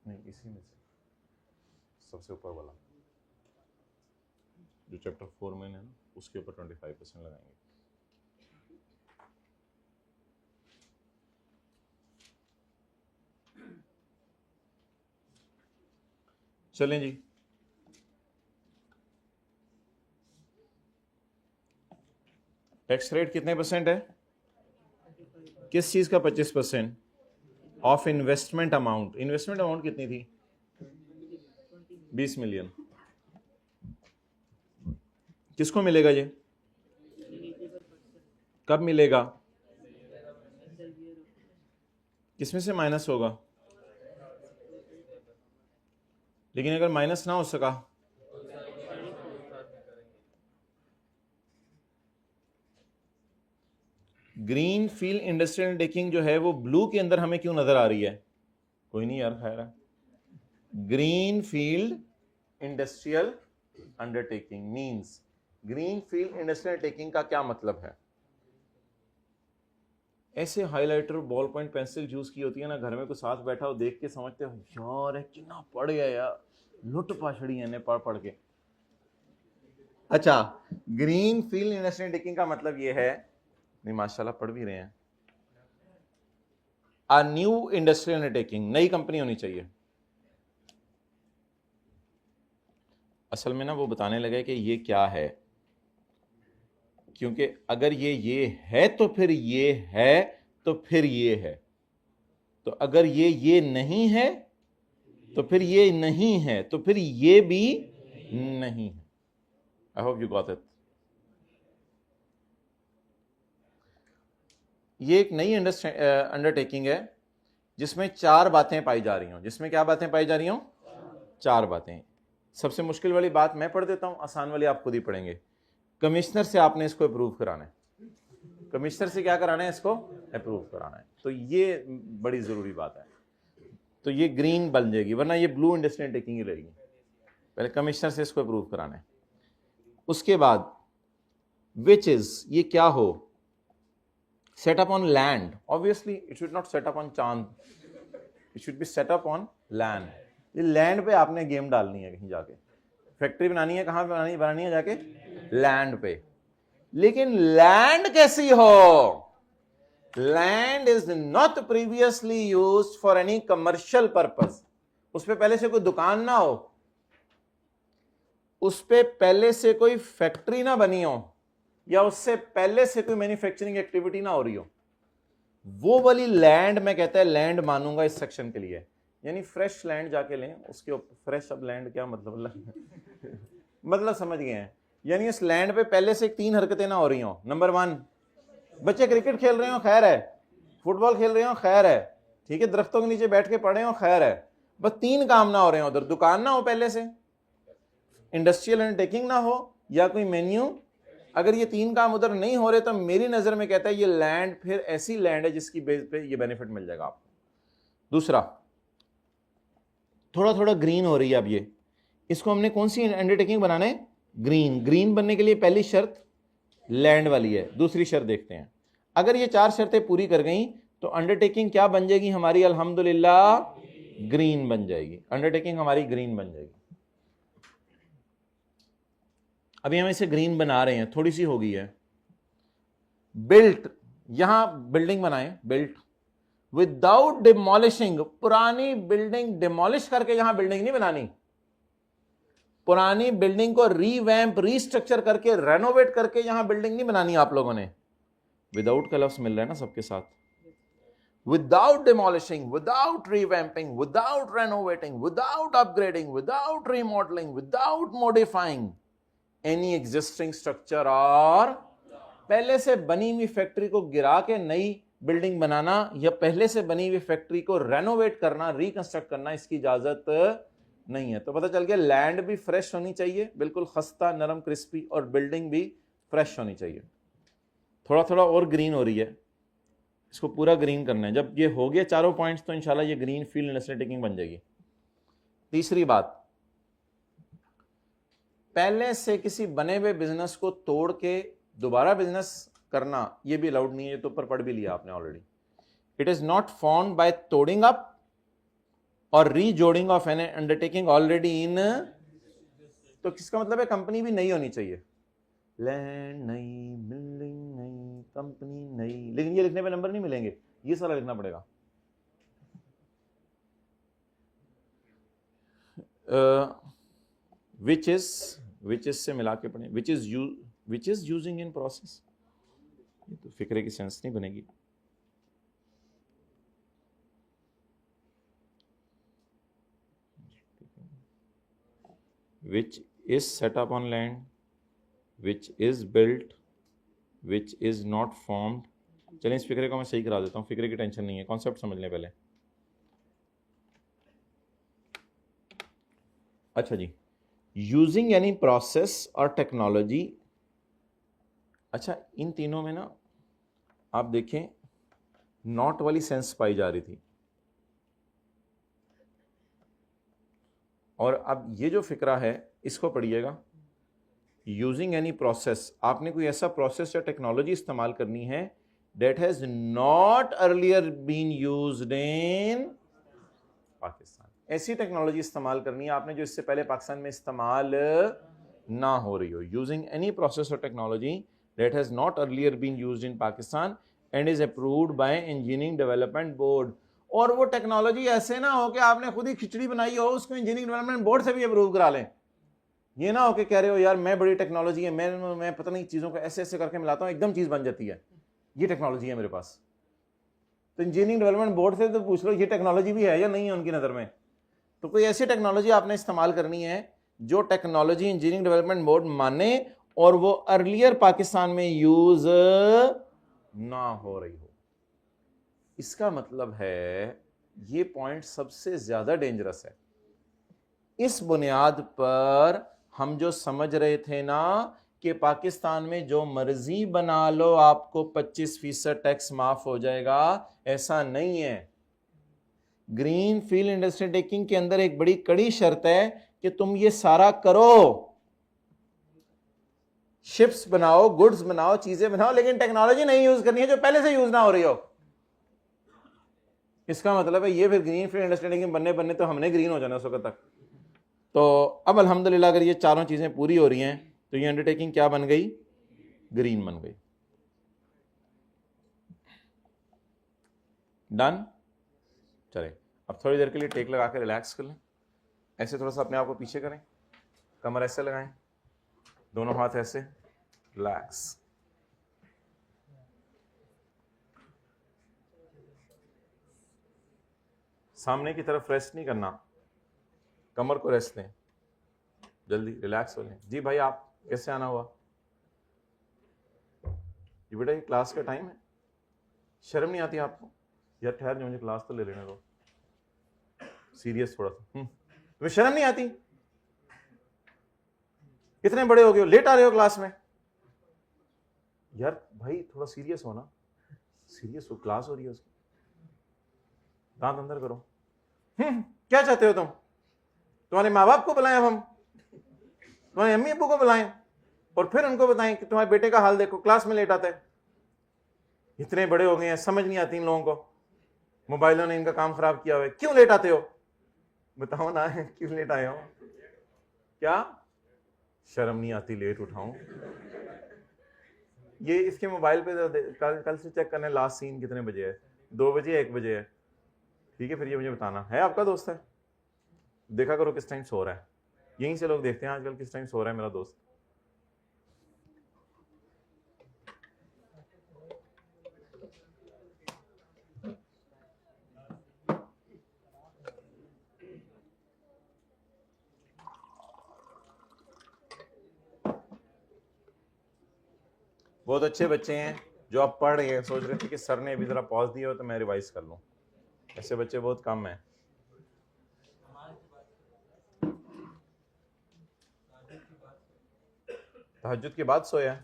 नहीं, इसी में से सबसे ऊपर वाला जो चैप्टर 4 में है ना, उसके ऊपर 25% लगाएंगे। चलें जी, टैक्स रेट कितने परसेंट है? किस चीज का 25%? Of investment amount. Investment amount कितनी थी? 20 मिलियन। किसको मिलेगा ये? कब मिलेगा? किसमें से माइनस होगा? लेकिन अगर माइनस ना हो सका, ग्रीन फील्ड इंडस्ट्रियल अंडरटेकिंग जो है वो ब्लू के अंदर हमें क्यों नजर आ रही है? कोई नहीं यार, खैर है। Green field industrial undertaking means, green field industrial undertaking का क्या मतलब है? ऐसे highlighter, ball point, pencil use की होती है ना, घर में कोई साथ बैठा हो, देख के समझते हो यार कितना पढ़ गया यार, लुट पाछड़ी है पढ़ पढ़ के। अच्छा, ग्रीन फील्ड इंडस्ट्रियल अंडरटेकिंग का मतलब ये है, नहीं माशाल्लाह पढ़ भी रहे हैं, अ न्यू इंडस्ट्रियल अंडरटेकिंग, नई कंपनी होनी चाहिए। असल में ना वो बताने लगे कि ये क्या है, क्योंकि अगर ये है तो फिर ये है, तो फिर ये है, तो अगर ये नहीं है तो फिर ये नहीं है, तो फिर ये भी नहीं है। I hope you got it. ये एक नई अंडरटेकिंग है जिसमें 4 बातें पाई जा रही हूं। जिसमें क्या बातें पाई जा रही हूं? 4 बातें। सबसे मुश्किल वाली बात मैं पढ़ देता हूं, आसान वाली आप खुद ही पढ़ेंगे। कमिश्नर से आपने इसको अप्रूव कराना है। कमिश्नर से क्या कराना है? इसको अप्रूव कराना है। तो ये बड़ी जरूरी बात है। तो ये ग्रीन बन जाएगी, वरना ये ब्लू इंडस्ट्रियल अंडरटेकिंग ही रहेगी। पहले कमिश्नर से इसको अप्रूव कराना है। उसके बाद विच इज, ये क्या हो? Set up on land, obviously it should not set up on चांद, it should be set up on land. ये लैंड पे आपने गेम डालनी है, कहीं जाके फैक्ट्री बनानी है, कहां बनानी है? जाके लैंड पे। लेकिन लैंड कैसी हो? Land is not previously used for any commercial purpose. उस पे पहले से कोई दुकान ना हो, उस पे पहले से कोई फैक्ट्री ना बनी हो, या उससे पहले से कोई मैन्युफैक्चरिंग एक्टिविटी ना हो रही हो, वो वाली लैंड मैं कहता है लैंड मानूंगा इस सेक्शन के लिए। यानी फ्रेश लैंड जाके लें उसके ऊपर। फ्रेश अब लैंड क्या मतलब मतलब समझ गए हैं? यानी इस लैंड पे पहले से 3 हरकतें ना हो रही हो। नंबर 1, बच्चे क्रिकेट खेल रहे हो, खैर है, फुटबॉल खेल रहे हो, खैर है, ठीक है, दरख्तों के नीचे बैठ के पढ़े हो, खैर है, बस 3 काम ना हो रहे हो। उधर दुकान ना हो पहले से, इंडस्ट्रियल अंडरटेकिंग ना हो, या कोई मेन्यू। अगर ये 3 काम उधर नहीं हो रहे तो मेरी नजर में कहता है ये लैंड फिर ऐसी लैंड है जिसकी बेस पे ये बेनिफिट मिल जाएगा आपको। दूसरा, थोड़ा थोड़ा ग्रीन हो रही है अब ये, इसको हमने कौन सी अंडरटेकिंग बनाना है? ग्रीन। ग्रीन बनने के लिए पहली शर्त लैंड वाली है। दूसरी शर्त देखते हैं, अगर ये 4 शर्तें पूरी कर गई तो अंडरटेकिंग क्या बन जाएगी हमारी? अल्हम्दुलिल्लाह ग्रीन बन जाएगी। अंडरटेकिंग हमारी ग्रीन बन जाएगी। अभी हम इसे ग्रीन बना रहे हैं, थोड़ी सी हो गई है। बिल्ट, यहां बिल्डिंग बनाए, बिल्ट विदाउट डिमोलिशिंग। पुरानी बिल्डिंग डिमोलिश करके यहां बिल्डिंग नहीं बनानी, पुरानी बिल्डिंग को रीवैम्प, रीस्ट्रक्चर करके, रेनोवेट करके यहां बिल्डिंग नहीं बनानी आप लोगों ने। विदाउट का लफ्ज मिल रहा है ना सबके साथ। Without demolishing, without revamping, without renovating, without upgrading, without remodelling, without modifying any existing structure, और पहले से बनी हुई फैक्ट्री को गिरा के नई बिल्डिंग बनाना, या पहले से बनी हुई फैक्ट्री को रेनोवेट करना, रिकंस्ट्रक्ट करना, इसकी इजाजत नहीं है। तो पता चल गया लैंड भी फ्रेश होनी चाहिए, बिल्कुल खस्ता, नरम, क्रिस्पी, और बिल्डिंग भी फ्रेश होनी चाहिए। थोड़ा थोड़ा और ग्रीन हो रही है, इसको पूरा ग्रीन करना है। जब ये हो गया 4 पॉइंट्स तो इंशाल्लाह ये ग्रीन फील्ड इंडस्ट्रियल अंडरटेकिंग बन जाएगी। तीसरी बात, पहले से किसी बने हुए बिजनेस को तोड़ के दोबारा बिजनेस करना, ये भी अलाउड नहीं है। तो ऊपर पढ़ भी लिया आपने already. It is not found by तोड़िंग अप और रीजोड़िंग of an undertaking already in. तो किसका मतलब है? कंपनी भी नई होनी चाहिए। लैंड नई, बिल्डिंग नई, कंपनी नई। लेकिन ये लिखने पे नंबर नहीं मिलेंगे, ये सारा लिखना पड़ेगा। विच इज से मिला के पढ़े, which is using in process, ये तो फिक्रे की सेंस नहीं बनेगी। Which is set up on land, which is built, which is not formed. चलें इस फिक्रे को मैं सही करा देता हूँ, फिक्रे की टेंशन नहीं है, कॉन्सेप्ट समझ लें पहले। अच्छा जी, यूजिंग एनी प्रोसेस और टेक्नोलॉजी। अच्छा, इन तीनों में ना आप देखें नॉट वाली सेंस पाई जा रही थी, और अब ये जो फिक्रा है इसको पढ़िएगा। यूजिंग एनी प्रोसेस, आपने कोई ऐसा प्रोसेस या टेक्नोलॉजी इस्तेमाल करनी है that has not earlier been used in Pakistan. ऐसी टेक्नोलॉजी इस्तेमाल करनी है आपने जो इससे पहले पाकिस्तान में इस्तेमाल ना हो रही हो। यूजिंग एनी प्रोसेस और technology that has not earlier been used in Pakistan and is approved by engineering development board. और वो टेक्नोलॉजी ऐसे ना हो कि आपने खुद ही खिचड़ी बनाई हो, उसको इंजीनियरिंग डेवलपमेंट बोर्ड से भी अप्रूव करा लें। ये ना हो कि कह रहे हो यार मैं बड़ी टेक्नोलॉजी है, मैं पता नहीं चीज़ों को ऐसे ऐसे करके मिलाता हूँ एकदम चीज़ बन जाती है, ये टेक्नोलॉजी है मेरे पास। तो इंजीनियरिंग डेवलपमेंट बोर्ड से तो पूछ लो ये टेक्नोलॉजी भी है या नहीं है उनकी नज़र में। तो कोई ऐसी टेक्नोलॉजी आपने इस्तेमाल करनी है जो टेक्नोलॉजी इंजीनियरिंग डेवलपमेंट बोर्ड माने और वो अर्लियर पाकिस्तान में यूज ना हो रही हो। इसका मतलब है ये पॉइंट सबसे ज्यादा डेंजरस है। इस बुनियाद पर हम जो समझ रहे थे ना कि पाकिस्तान में जो मर्जी बना लो आपको 25% टैक्स माफ हो जाएगा, ऐसा नहीं है। ग्रीन फील्ड इंडस्ट्री टेकिंग के अंदर एक बड़ी कड़ी शर्त है कि तुम ये सारा करो, शिप्स बनाओ, गुड्स बनाओ, चीजें बनाओ, लेकिन टेक्नोलॉजी नहीं यूज करनी है जो पहले से यूज ना हो रही हो। इसका मतलब है ये फिर ग्रीन फील्ड इंडस्ट्री टेकिंग बनने तो हमने ग्रीन हो जाना उस वक्त तक। तो अब अल्हम्दुलिल्लाह अगर ये चारों चीजें पूरी हो रही हैं तो ये अंडरटेकिंग क्या बन गई? ग्रीन बन गई। डन। चले अब थोड़ी देर के लिए टेक लगा के रिलैक्स कर लें। ऐसे थोड़ा सा अपने आप को पीछे करें, कमर ऐसे लगाएं, दोनों हाथ ऐसे, रिलैक्स। सामने की तरफ रेस्ट नहीं करना, कमर को रेस्ट दें, जल्दी रिलैक्स हो लें। जी भाई आप कैसे आना हुआ? ये बेटा ये क्लास का टाइम है, शर्म नहीं आती आपको? यार ठहर जाओ, मुझे क्लास तो ले लेने दो, सीरियस थोड़ा सा। तुम्हें शर्म नहीं आती? कितने बड़े हो गए हो, लेट आ रहे हो क्लास में? यार भाई थोड़ा सीरियस हो ना, सीरियस हो, क्लास हो रही है उसकी। दांत अंदर करो। क्या चाहते हो तुम? तुम्हारे माँ बाप को बुलाएं, हम तुम्हारे अम्मी अब्बू को बुलाएं और फिर उनको बताएं कि तुम्हारे बेटे का हाल देखो, क्लास में लेट आता है। इतने बड़े हो गए हैं, समझ नहीं आती इन लोगों को, मोबाइलों ने इनका काम खराब किया हुआ है। क्यों लेट आते हो? बताओ ना, क्यों लेट आए हो? क्या शर्म नहीं आती लेट उठाऊं? ये इसके मोबाइल पे कल से चेक करने, लास्ट सीन कितने बजे है? 2 बजे 1 बजे है? ठीक है, फिर ये मुझे बताना है आपका दोस्त है। देखा करो किस टाइम सो रहा है, यहीं से लोग देखते हैं आजकल किस टाइम सो रहा है मेरा दोस्त। बहुत अच्छे बच्चे हैं जो अब पढ़ रहे हैं, सोच रहे थे कि सर ने अभी जरा पॉज दिया हो तो मैं रिवाइज कर लूं। ऐसे बच्चे बहुत कम हैं। तहज्जुद के बाद सोया?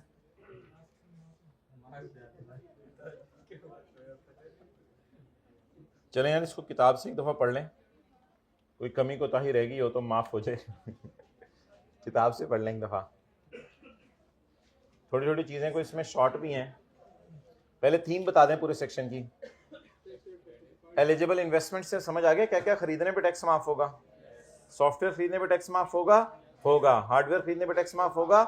चलें यार इसको किताब से एक दफा पढ़ लें, कोई कमी कोताही रह गई हो तो माफ हो जाए। किताब से पढ़ लें एक दफा। छोटी छोटी चीजें को इसमें शॉर्ट भी हैं। पहले थीम बता दें पूरे सेक्शन की। एलिजिबल इन्वेस्टमेंट से समझ आ गया क्या क्या खरीदने पे टैक्स माफ होगा? सॉफ्टवेयर खरीदने पे टैक्स माफ होगा? होगा। हार्डवेयर खरीदने पे टैक्स माफ होगा?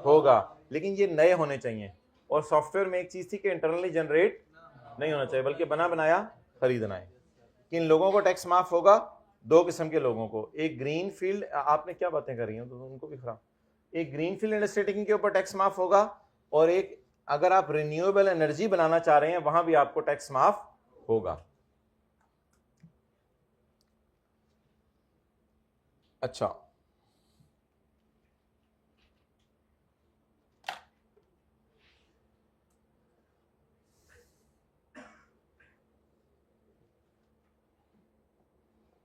होगा। लेकिन ये नए होने चाहिए। और सॉफ्टवेयर में एक चीज थी कि इंटरनली जनरेट नहीं होना चाहिए, बल्कि बना बनाया खरीदना है। किन लोगों को टैक्स माफ होगा? 2 किस्म के लोगों को। एक ग्रीन फील्ड, आपने क्या बातें कर रही हो तो उनको भी खराब। एक ग्रीन फील्ड इंडस्ट्री टेकिंग के ऊपर टैक्स माफ होगा और एक अगर आप रिन्यूएबल एनर्जी बनाना चाह रहे हैं वहां भी आपको टैक्स माफ होगा। अच्छा,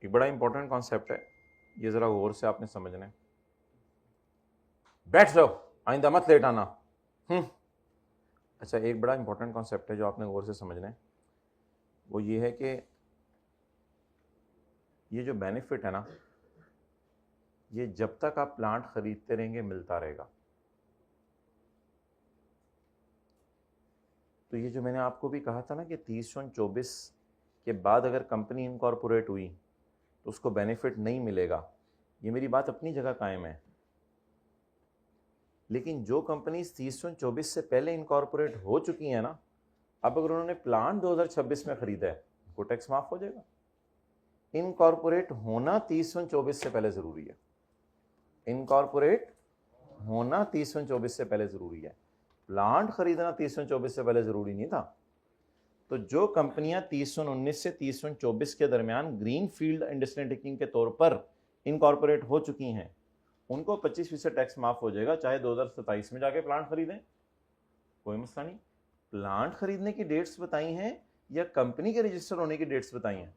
एक बड़ा इंपॉर्टेंट कॉन्सेप्ट है, ये जरा गौर से आपने समझना है। बैठ जाओ, आइंदा मत लेट आना। अच्छा, एक बड़ा इंपॉर्टेंट कॉन्सेप्ट है जो आपने गौर से समझना है, वो ये है कि ये जो बेनिफिट है ना, ये जब तक आप प्लांट खरीदते रहेंगे मिलता रहेगा। तो ये जो मैंने आपको भी कहा था ना कि 30/24 के बाद अगर कंपनी इनकॉर्पोरेट हुई तो उसको बेनिफिट नहीं मिलेगा, ये मेरी बात अपनी जगह कायम है। लेकिन जो कंपनी 30/24 से पहले इनकॉर्पोरेट हो चुकी है ना, अब अगर उन्होंने प्लांट 2026 में खरीदा है, वो टैक्स माफ हो जाएगा। इनकॉर्पोरेट होना 30/24 से पहले जरूरी है। इनकॉर्पोरेट होना 30/24 से पहले जरूरी है। प्लांट खरीदना 30/24 से पहले जरूरी नहीं था। तो जो कंपनियां 30/19 से 30/24 के दरमियान ग्रीन फील्ड इंडस्ट्रियल के तौर पर इनकॉर्पोरेट हो चुकी हैं, उनको 25% टैक्स माफ हो जाएगा, चाहे 2027 में जाके प्लांट खरीदें, कोई मसला नहीं। प्लांट खरीदने की डेट्स बताई हैं या कंपनी के रजिस्टर होने की डेट्स बताई हैं?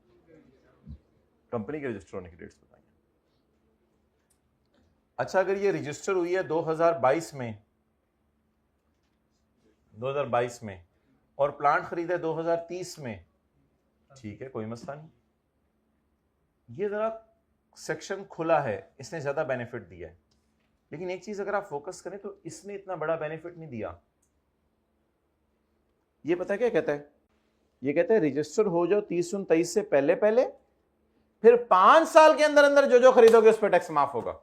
कंपनी के रजिस्टर होने की डेट्स बताई हैं। अच्छा, अगर ये रजिस्टर हुई है 2022 में और प्लांट खरीदा है 2030 में, ठीक है, कोई मसला नहीं। ये जरा सेक्शन खुला है, इसने ज्यादा बेनिफिट दिया है। लेकिन एक चीज अगर आप फोकस करें तो इसने इतना बड़ा बेनिफिट नहीं दिया। ये पता क्या कहता है? ये कहता है रजिस्टर हो जाओ 30/23 से पहले पहले, फिर 5 साल के अंदर अंदर जो जो खरीदोगे उस पर टैक्स माफ होगा।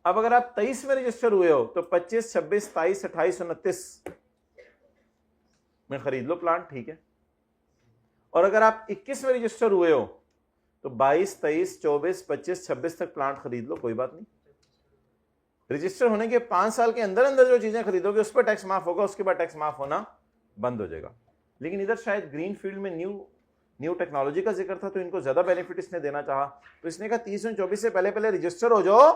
अब अगर आप 23 में रजिस्टर हुए हो तो 25, 26, 27, 28, 29 में खरीद लो प्लांट, ठीक है। और अगर आप 21 में रजिस्टर हुए हो तो 22, 23, 24, 25, 26 तक प्लांट खरीद लो, कोई बात नहीं। रजिस्टर होने के 5 साल के अंदर अंदर जो चीजें खरीदोगे उस पर टैक्स माफ होगा, उसके बाद टैक्स माफ होना बंद हो जाएगा। लेकिन इधर शायद ग्रीन फील्ड में न्यू टेक्नोलॉजी का जिक्र था, तो इनको ज्यादा बेनिफिट इसने देना चाहा, तो इसने कहा 30/24 से पहले पहले रजिस्टर हो जाओ,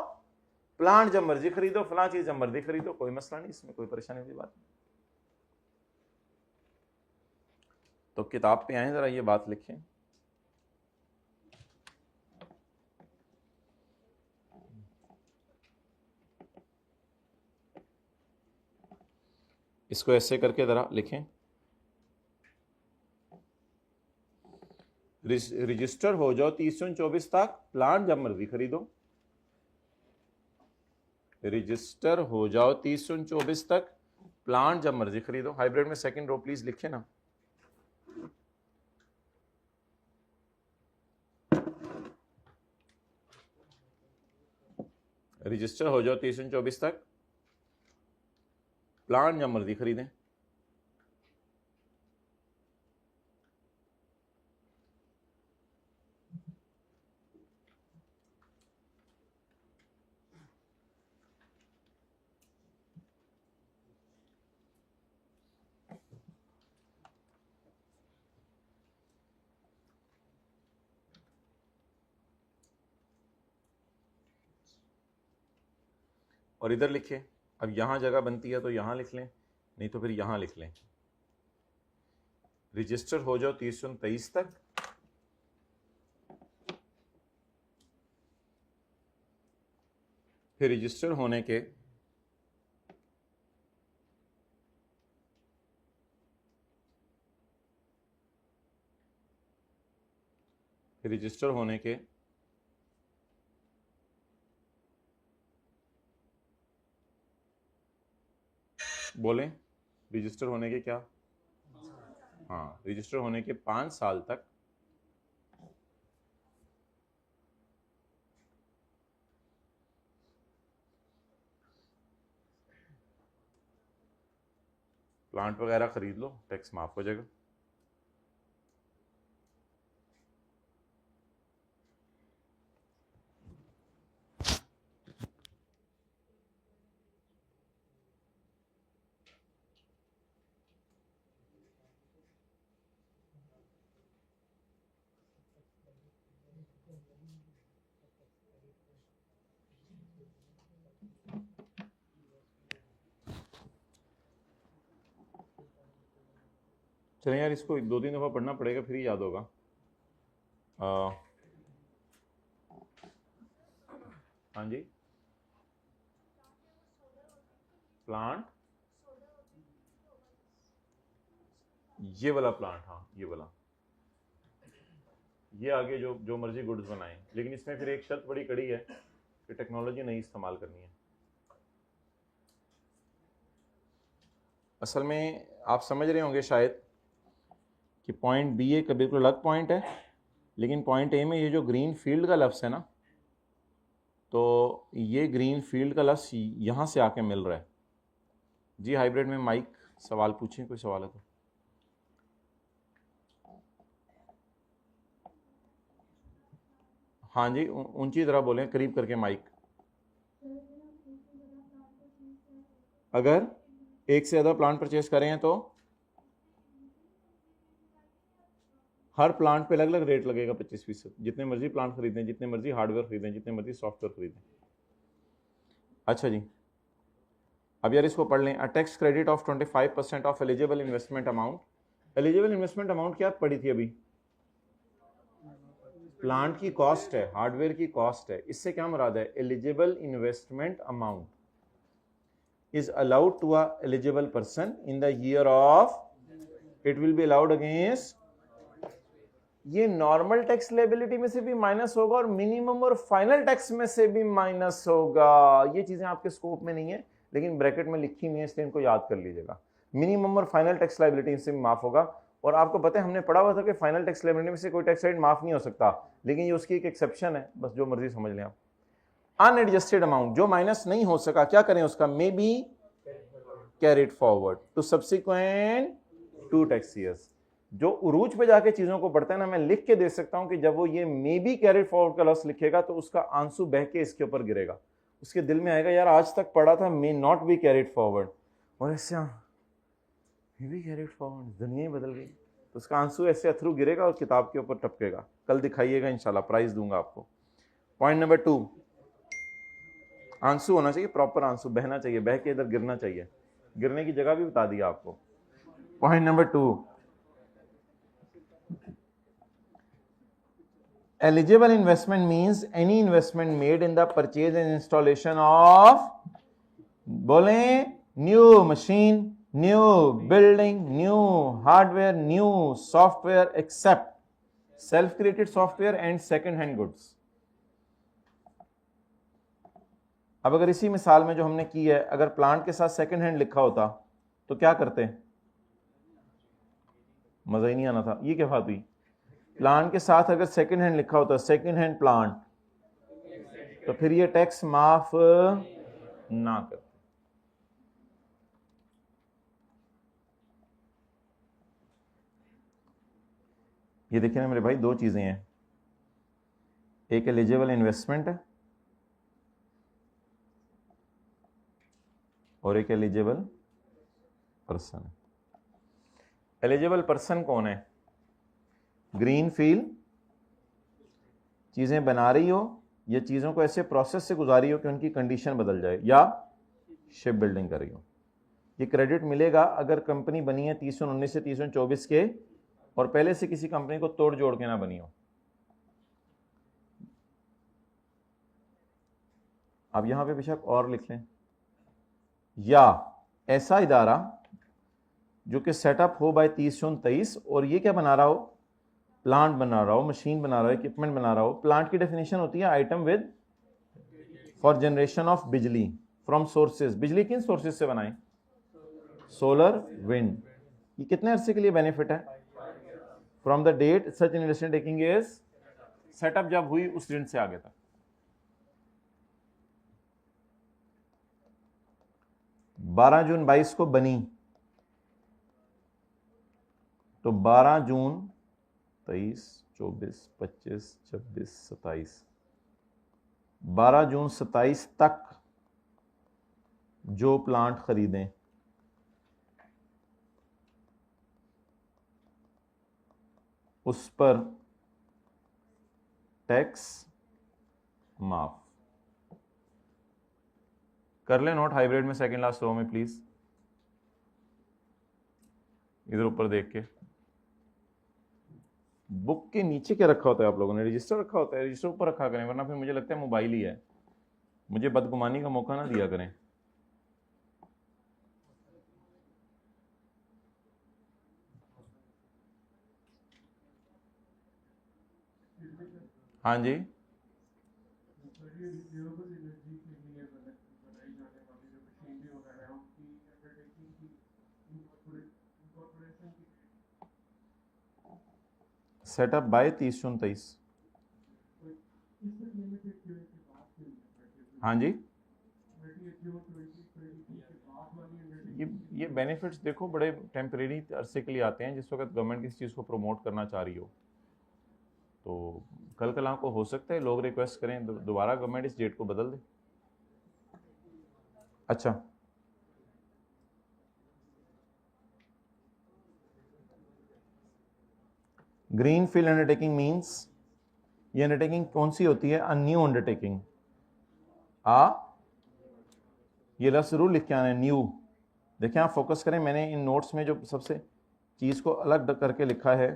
प्लांट जब मर्जी खरीदो, फला चीज जब मर्जी खरीदो, कोई मसला नहीं, इसमें कोई परेशानी की बात नहीं। तो किताब पे आए, जरा ये बात लिखें। इसको ऐसे करके जरा लिखें, रजिस्टर हो जाओ 30/24 तक, प्लांट जब मर्जी खरीदो। रजिस्टर हो जाओ 30/24 तक, प्लांट जब मर्जी खरीदो। हाइब्रिड में सेकंड रो प्लीज लिखे ना। रजिस्टर हो जाओ 30/24 तक, प्लांट जब मर्जी खरीदें। और इधर लिखे, अब यहां जगह बनती है तो यहां लिख लें, नहीं तो फिर यहां लिख लें। रजिस्टर हो जाओ 30/23 तक, फिर रजिस्टर होने के रजिस्टर होने के बोलें, रजिस्टर होने के क्या? हाँ, रजिस्टर होने के 5 साल तक प्लांट वगैरह खरीद लो, टैक्स माफ हो जाएगा। चलें यार, इसको 2-3 दफ़ा पढ़ना पड़ेगा फिर ही याद होगा। हाँ जी, प्लांट, ये वाला प्लांट, हाँ ये वाला, ये आगे जो जो मर्जी गुड्स बनाएं, लेकिन इसमें फिर एक शर्त बड़ी कड़ी है कि टेक्नोलॉजी नहीं इस्तेमाल करनी है। असल में आप समझ रहे होंगे शायद कि पॉइंट बी एक बिल्कुल अलग पॉइंट है, लेकिन पॉइंट ए में ये जो ग्रीन फील्ड का लफ्ज़ है ना, तो ये ग्रीन फील्ड का लफ्ज़ यहाँ से आके मिल रहा है। जी हाइब्रिड में माइक, सवाल पूछें, कोई सवाल है तो। हाँ जी, ऊंची तरह बोलें, करीब करके माइक। अगर एक से ज़्यादा प्लांट परचेज करें तो हर प्लांट पे अलग अलग रेट लगेगा 25%। जितने मर्जी प्लांट खरीदें, जितने मर्जी हार्डवेयर खरीदें, जितने मर्जी सॉफ्टवेयर खरीदें। अच्छा जी, अब यार इसको पढ़ लें। A tax credit of 25% of eligible investment amount. Eligible investment amount क्या पड़ी थी अभी? प्लांट की कॉस्ट है, हार्डवेयर की कॉस्ट है। इससे क्या मुराद है? Eligible investment amount is allowed to a eligible person in the year of, it will be allowed against, ये नॉर्मल टैक्स लायबिलिटी में से भी माइनस होगा और मिनिमम और फाइनल टैक्स में से भी माइनस होगा। ये चीजें आपके स्कोप में नहीं है, लेकिन ब्रैकेट में लिखी हुई है, इसलिए इनको याद कर लीजिएगा। मिनिमम और फाइनल टैक्स लायबिलिटी से भी माफ होगा। और आपको पता है, हमने पढ़ा हुआ था कि फाइनल टैक्स लायबिलिटी में से कोई टैक्स रेट माफ नहीं हो सकता, लेकिन ये उसकी एक एक्सेप्शन है, बस जो मर्जी समझ लें आप। अनएडजस्टेड अमाउंट जो माइनस नहीं हो सका, क्या करें उसका? May be carried forward to subsequent 2 tax years. जो उरूज पे जाके चीजों को पढ़ता है ना, मैं लिख के दे सकता हूं कि जब वो ये मे बी कैरिड फॉरवर्ड का लफ्ज लिखेगा तो उसका आंसू बह के इसके ऊपर गिरेगा। उसके दिल में आएगा, यार आज तक पढ़ा था may not be carried forward, और ऐसे मे बी कैरिड फॉरवर्ड, दुनिया ही बदल गई। तो उसका आंसू ऐसे अथरू गिरेगा और किताब के ऊपर टपकेगा। कल दिखाइएगा इंशाल्लाह, प्राइज दूंगा आपको। पॉइंट नंबर 2, आंसू होना चाहिए, प्रॉपर आंसू बहना चाहिए, बह के इधर गिरना चाहिए। गिरने की जगह भी बता दिया आपको। Point number 2, eligible investment means any investment made in the purchase and installation of, बोले, new machine, new building, new hardware, new software except self created software and second hand goods। अब अगर इसी मिसाल में जो हमने की है, अगर प्लांट के साथ सेकंड हैंड लिखा होता तो क्या करते? मजा ही नहीं आना था। ये क्या बात हुई? प्लांट के साथ अगर सेकंड हैंड लिखा होता, सेकंड हैंड प्लांट, तो फिर ये टैक्स माफ ना करते। ये देखिए ना मेरे भाई, 2 चीजें हैं, एक एलिजिबल इन्वेस्टमेंट है और एक एलिजिबल पर्सन है। एलिजिबल पर्सन कौन है? ग्रीन फील्ड चीजें बना रही हो या चीजों को ऐसे प्रोसेस से गुजारी हो कि उनकी कंडीशन बदल जाए, या शिप बिल्डिंग कर रही हो। ये क्रेडिट मिलेगा अगर कंपनी बनी है 30/19 से 30/24 के और पहले से किसी कंपनी को तोड़ जोड़ के ना बनी हो। अब यहां पे बेशक और लिख लें, या ऐसा इदारा जो कि सेटअप हो बाय 30/23 और ये क्या बना रहा हो? प्लांट बना रहा हो, मशीन बना रहा हो, इक्विपमेंट बना रहा हो। प्लांट की डेफिनेशन होती है item with for generation of बिजली फ्रॉम सोर्सेज। बिजली किन सोर्सेज से बनाएं? Solar, wind. ये कितने अरसे के लिए बेनिफिट है? From the date such investment taking is set up जब हुई उस दिन से आगे तक। 12 जून 22 को बनी तो 12 जून 23, 24, 25, 26, 27, 12 जून 27 तक जो प्लांट खरीदें उस पर टैक्स माफ। कर ले नोट हाइब्रिड में, सेकंड लास्ट रो में प्लीज, इधर ऊपर देख के। बुक के नीचे क्या रखा होता है आप लोगों ने? रजिस्टर रखा होता है, रजिस्टर ऊपर रखा करें, वरना फिर मुझे लगता है मोबाइल ही है, मुझे बदगुमानी का मौका ना दिया करें। हाँ जी, सेटअप बाय 30/29। हाँ जी, ये बेनिफिट्स देखो बड़े टेम्परेरी अरसे के लिए आते हैं, जिस वक्त गवर्नमेंट किसी चीज़ को प्रमोट करना चाह रही हो। तो कल कल को हो सकता है लोग रिक्वेस्ट करें दोबारा गवर्नमेंट इस डेट को बदल दे। अच्छा, ग्रीन फील्ड अंडरटेकिंग मीन्स, ये अंडरटेकिंग कौन सी होती है? A new undertaking. ये लफ्ज़ जरूर लिख के आना है, न्यू। देखिए आप फोकस करें, मैंने इन नोट्स में जो सबसे चीज़ को अलग करके लिखा है,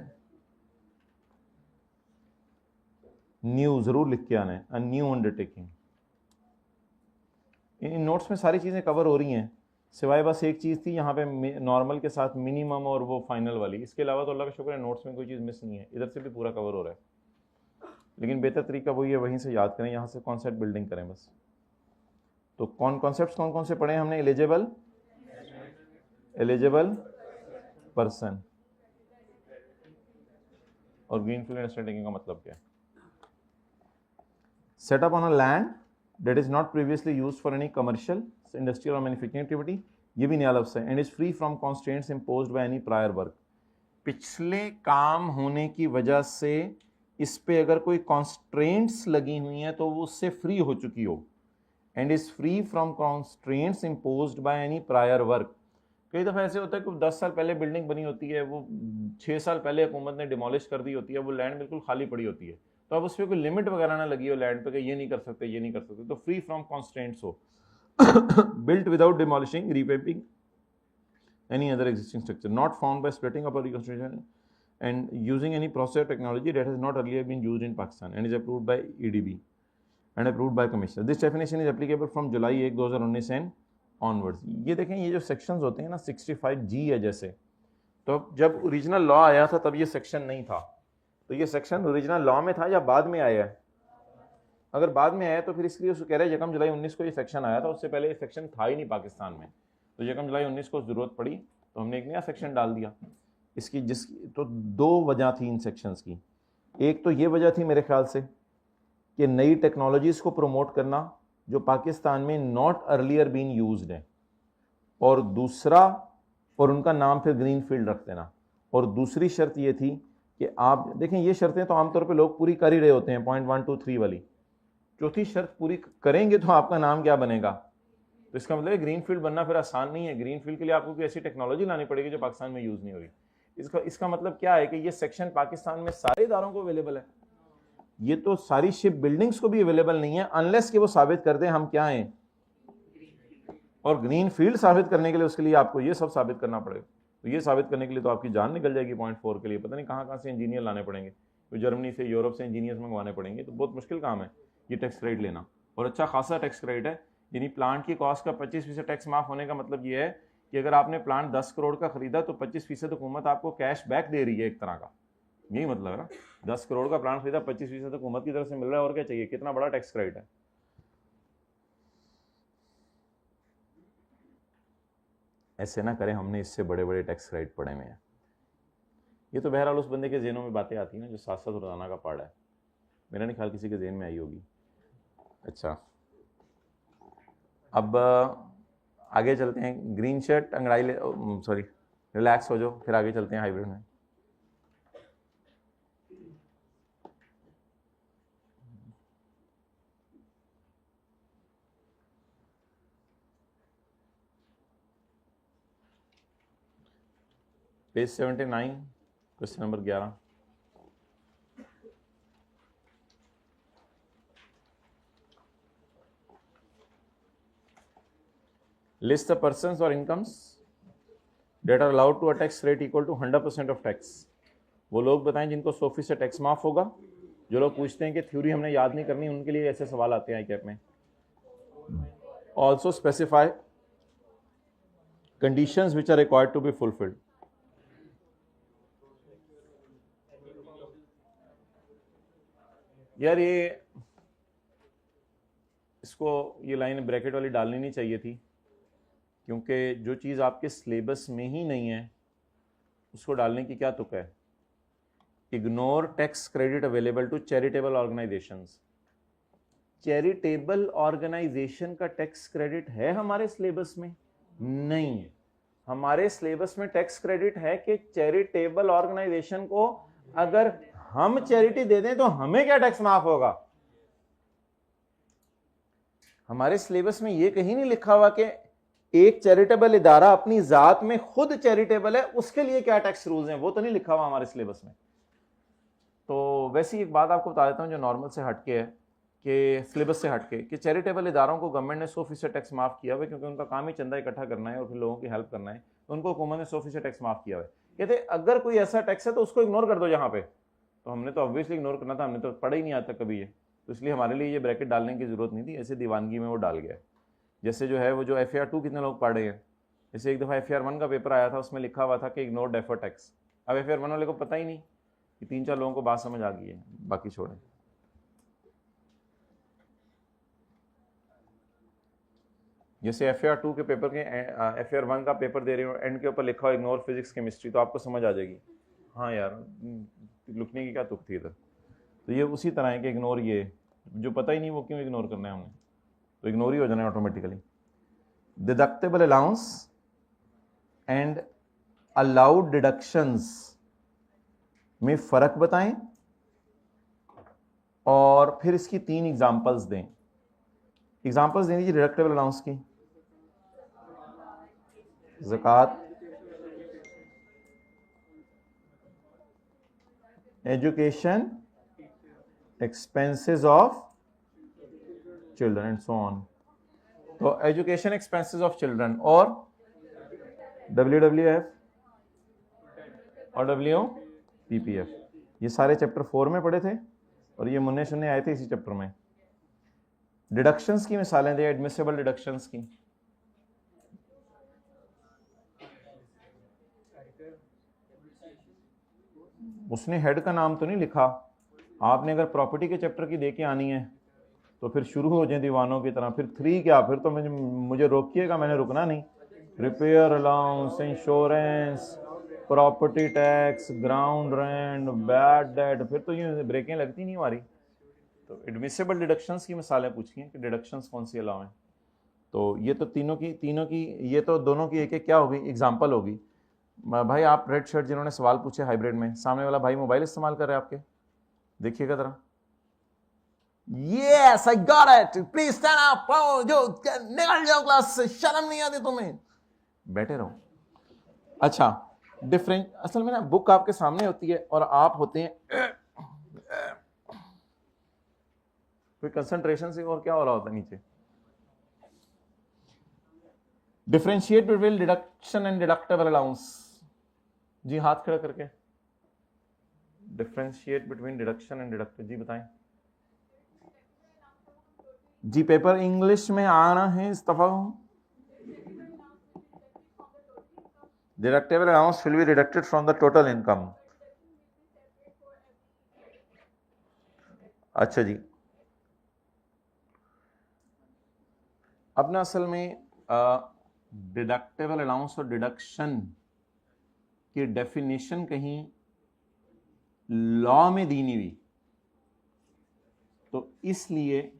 न्यू जरूर लिख के आना है, a new undertaking. In notes में सारी चीज़ें कवर हो रही हैं, सिवाय बस एक चीज़ थी यहाँ पे नॉर्मल के साथ मिनिमम और वो फाइनल वाली। इसके अलावा तो अल्लाह का शुक्र है नोट्स में कोई चीज़ मिस नहीं है, इधर से भी पूरा कवर हो रहा है। लेकिन बेहतर तरीका वही है, वहीं से याद करें, यहाँ से कॉन्सेप्ट बिल्डिंग करें बस। तो कॉन्सेप्ट्स कौन कौन से पढ़े हमने? एलिजिबल, एलिजिबल पर्सन और ग्रीन फील्ड अंडरटेकिंग का मतलब क्या है? Setup on a land that is not previously used for any commercial, industrial or manufacturing activity, ये भी नया लफ्ज़ है, and is free from constraints imposed by any prior work। पिछले काम होने की वजह से इस पे अगर कोई constraints लगी हुई हैं तो वो उससे फ्री हो चुकी हो, and is free from constraints imposed by any prior work। कई दफ़ा ऐसे होता है कि 10 साल पहले बिल्डिंग बनी होती है, वो 6 साल पहले हुकूमत ने डिमोलिश कर दी होती है, वो लैंड बिल्कुल खाली पड़ी होती है, तो अब उस पर कोई लिमिट वगैरह ना लगी हो लैंड पे कि ये नहीं कर सकते, ये नहीं कर सकते, तो फ्री फ्रॉम कॉन्स्ट्रेंट्स हो। Built without demolishing, repairing any other existing structure, not found by splitting up और reconstruction and using any process technology that has not earlier been used in Pakistan and is approved by EDB and approved by commissioner. This definition is applicable from July 1, 2019 and onwards. ये देखें, ये जो sections होते हैं ना, 65G है जैसे, तो जब ओरिजिनल लॉ आया था तब ये सेक्शन नहीं था, तो ये सेक्शन ओरिजिनल लॉ में था या बाद में आया है? अगर बाद में आया तो फिर इसलिए उसको कह रहे हैं यकम जुलाई 19 को ये सेक्शन आया था, उससे पहले ये सेक्शन था ही नहीं पाकिस्तान में, तो यकम जुलाई 19 को ज़रूरत पड़ी तो हमने एक नया सेक्शन डाल दिया इसकी, जिसकी तो दो वजह थी इन सेक्शंस की। एक तो ये वजह थी मेरे ख्याल से कि नई टेक्नोलॉजीज़ को प्रमोट करना जो पाकिस्तान में नॉट अर्लियर बीन यूज्ड है, और दूसरा, और उनका नाम फिर ग्रीन फील्ड रख देना, और दूसरी शर्त ये थी कि आप देखें, ये शर्तें तो आमतौर पे लोग पूरी कर ही रहे होते हैं, पॉइंट 1, 2, 3 वाली, चौथी शर्त पूरी करेंगे तो आपका नाम क्या बनेगा? तो इसका मतलब ग्रीन फील्ड बनना फिर आसान नहीं है। ग्रीन फील्ड के लिए आपको कोई ऐसी टेक्नोलॉजी लानी पड़ेगी जो पाकिस्तान में यूज नहीं हो रही। इसका मतलब क्या है कि ये सेक्शन पाकिस्तान में सारे इदारों को अवेलेबल है, ये तो सारी शिप बिल्डिंग्स को भी अवेलेबल नहीं है, अनलेस कि वो साबित कर दें हम क्या हैं। और ग्रीन फील्ड साबित करने के लिए उसके लिए आपको ये सब साबित करना पड़ेगा, तो ये साबित करने के लिए तो आपकी जान निकल जाएगी। पॉइंट 4 के लिए पता नहीं कहाँ कहाँ से इंजीनियर लाने पड़ेंगे, तो जर्मनी से, यूरोप से इंजीनियर्स मंगवाने पड़ेंगे, तो बहुत मुश्किल काम है ये टैक्स क्रेडिट लेना, और अच्छा खासा टैक्स क्रेडिट है। यानी प्लांट की कॉस्ट का 25% टैक्स माफ होने का मतलब ये है कि अगर आपने प्लांट 10 करोड़ का खरीदा तो 25% हुकूमत आपको कैश बैक दे रही है, एक तरह का यही मतलब है ना। 10 करोड़ का प्लांट खरीदा, 25% हुकूमत की तरफ से मिल रहा है, और क्या चाहिए? कितना बड़ा टैक्स क्रेडिट है। ऐसे ना करें, हमने इससे बड़े बड़े टैक्स क्रेडिट पड़े हुए हैं। ये तो बहरहाल उस बंदे के जेहनों में बातें आती हैं ना जो साथ साथ रोजाना का पढ़ा है, मेरा नहीं ख्याल किसी के जेहन में आई होगी। अच्छा, अब आगे चलते हैं। ग्रीन शर्ट अंगड़ाई सॉरी रिलैक्स हो जाओ, फिर आगे चलते हैं हाइब्रिड में। Page 79, question number 11। List the persons or incomes that are allowed to a tax rate equal to 100% of tax वो लोग बताएं जिनको 100% से टैक्स माफ होगा। जो लोग पूछते हैं कि थ्योरी हमने याद नहीं करनी, उनके लिए ऐसे सवाल आते हैं आई कैप में। Also specify conditions which are required to be fulfilled. यार ये लाइन ब्रैकेट वाली डालनी नहीं चाहिए थी, क्योंकि जो चीज़ आपके सिलेबस में ही नहीं है उसको डालने की क्या तुक है। Ignore tax credit available to charitable organisations. Charitable organisation का टैक्स क्रेडिट है हमारे सिलेबस में? नहीं। हमारे सिलेबस में टैक्स क्रेडिट है कि चैरिटेबल ऑर्गेनाइजेशन को अगर हम चैरिटी दे दें तो हमें क्या टैक्स माफ होगा। हमारे सिलेबस में यह कहीं नहीं लिखा हुआ कि एक चैरिटेबल इदारा अपनी जात में खुद चैरिटेबल है उसके लिए क्या टैक्स रूल्स हैं, वो तो नहीं लिखा हुआ हमारे सिलेबस में। तो वैसी एक बात आपको बता देता हूं जो नॉर्मल से हटके है, कि सिलेबस से हटके, कि चैरिटेबल इदारों को गवर्नमेंट ने 100% टैक्स माफ किया हुआ है, क्योंकि उनका काम ही चंदा इकट्ठा करना है और फिर लोगों की हेल्प करना है। तो उनको हुकूमत ने 100% टैक्स माफ किया हुआ है। कहते अगर कोई ऐसा टैक्स है तो उसको इग्नोर कर दो यहाँ पे। तो हमने तो ऑब्वियसली इग्नोर करना था, हमने तो पढ़ा ही नहीं आता कभी ये, तो इसलिए हमारे लिए ये ब्रैकेट डालने की जरूरत नहीं थी, ऐसे दीवानगी में वो डाल गया। जैसे जो है वो जो FAR 2 कितने लोग पढ़ रहे हैं, जैसे एक दफ़ा FAR 1 का पेपर आया था, उसमें लिखा हुआ था कि इग्नोर डेफर टैक्स। अब FAR 1 वाले को पता ही नहीं कि 3-4 लोगों को बात समझ आ गई है, बाकी छोड़ें। जैसे FAR 2 के पेपर के FAR 1 का पेपर दे रहे हो, एंड के ऊपर लिखा हो इग्नोर फिजिक्स केमिस्ट्री, तो आपको समझ आ जाएगी हाँ यार लिखने की क्या तुक थी इधर। तो ये उसी तरह है कि इग्नोर, ये जो पता ही नहीं वो क्यों इग्नोर करना है हमने, तो इग्नोर ही हो जाना है automatically. Deductible allowance and allowed deductions में फर्क बताएं और फिर इसकी 3 एग्जांपल्स दें। एग्जांपल्स दें दीजिए डिडक्टेबल अलाउंस की। ज़कात, education expenses of children and so on. तो एजुकेशन एक्सपेंसेस ऑफ चिल्ड्रन और WWF और WPPF, ये सारे चैप्टर 4 में पढ़े थे और ये मुन्ने शुन्ने आए थे इसी चैप्टर में। डिडक्शंस की मिसालें दे, एडमिसेबल डिडक्शंस की। उसने हेड का नाम तो नहीं लिखा, आपने अगर प्रॉपर्टी के चैप्टर की दे के आनी है तो फिर शुरू हो जाए दीवानों की तरह, फिर 3 क्या, फिर तो मुझे रोकिएगा, मैंने रुकना नहीं। Repair allowance, insurance, property tax, ground rent, bad debt, फिर तो ये ब्रेकें लगती नहीं हमारी। तो एडमिसेबल डिडक्शंस की मिसालें पूछी हैं कि डिडक्शंस कौन सी अलाउ हैं। तो ये तो तीनों की ये तो दोनों की एक एक क्या होगी, एग्जाम्पल होगी। भाई आप रेड शर्ट जिन्होंने सवाल पूछे हाइब्रिड में, सामने वाला भाई मोबाइल इस्तेमाल कर रहे हैं आपके, देखिएगा जरा। Yes, I got it. Please stand up. जो निकल जाओ क्लास से, शर्म नहीं आती तुम्हें, बैठे रहो। अच्छा, डिफरेंट, असल में ना बुक आपके सामने होती है और आप होते हैं कोई कंसंट्रेशन से, और क्या हो रहा होता है नीचे। Differentiate between deduction and deductible allowance. जी हाथ खड़ा करके, differentiate between deduction and deductible, जी बताएं जी। पेपर इंग्लिश में आना है इस दफा। Deductible allowance will be deducted from the total income. अच्छा जी, अब ना असल में डिडक्टेबल अलाउंस और डिडक्शन की डेफिनेशन कहीं लॉ में दी नहीं हुई, तो इसलिए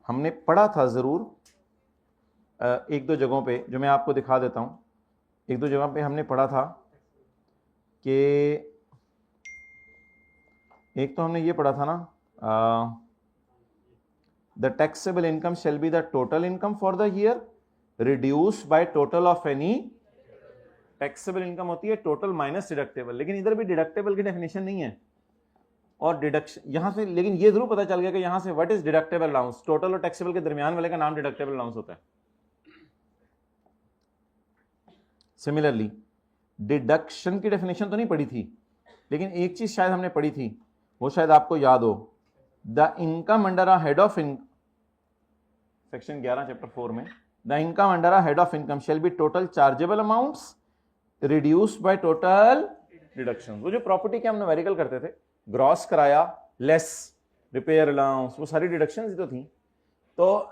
हमने पढ़ा था ज़रूर एक दो जगहों पे, जो मैं आपको दिखा देता हूँ। एक दो जगह पे हमने पढ़ा था कि एक तो हमने ये पढ़ा था ना, the taxable income shall be the total income for the year reduced by total of any. Taxable income होती है टोटल माइनस डिडक्टेबल, लेकिन इधर भी डिडक्टेबल की डेफिनेशन नहीं है और डिडक्शन यहां से, लेकिन ये जरूर पता चल गया कि यहां से what is deductible allowance, total और टैक्सेबल के दरमियान वाले का नाम डिडक्टेबल अलाउंस होता है। सिमिलरली डिडक्शन की डेफिनेशन तो नहीं पढ़ी थी, लेकिन एक चीज शायद हमने पढ़ी थी, वो शायद आपको याद हो, the income under a head of income, section 11 chapter 4 में, the income under a head of income shall be total chargeable amounts reduced by total deduction. वो जो प्रॉपर्टी के हम न्यूमेरिकल करते थे, ग्रॉस कराया लेस रिपेयर अलाउंस, वो सारी डिडक्शंस ही तो थी। तो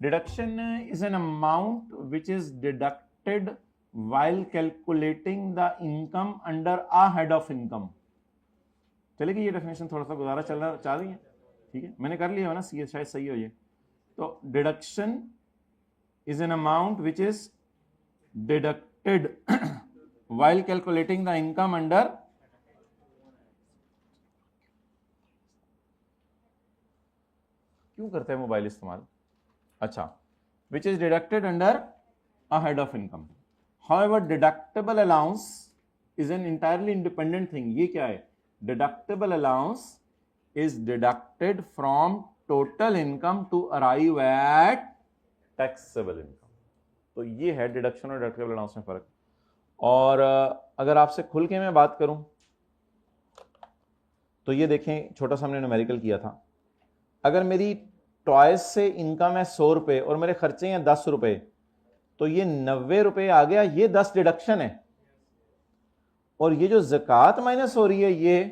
deduction is an amount which is deducted while calculating the income under a head of income। चलेगी ये डेफिनेशन, थोड़ा सा गुजारा चल रहा चाह रही है, ठीक है, मैंने कर लिया है ना, शायद सही हो ये। तो deduction is an amount which is deducted while calculating the income under, क्यों करते हैं मोबाइल इस्तेमाल, अच्छा, which is deducted under a head of income। However, deductible allowance is an entirely independent thing। ये क्या है? Deductible allowance is deducted from total income to arrive at taxable income। तो ये है डिडक्शन और डिडक्टिबल अलाउंस में फर्क। और अगर आपसे खुल के मैं बात करूं तो ये देखें, छोटा सा हमने न्यूमेरिकल किया था, अगर मेरी टॉयज से इनकम है 100 रुपए और मेरे खर्चे हैं 10 रुपए, तो ये 90 रुपए आ गया, ये 10 डिडक्शन है। और ये जो ज़कात माइनस हो रही है, ये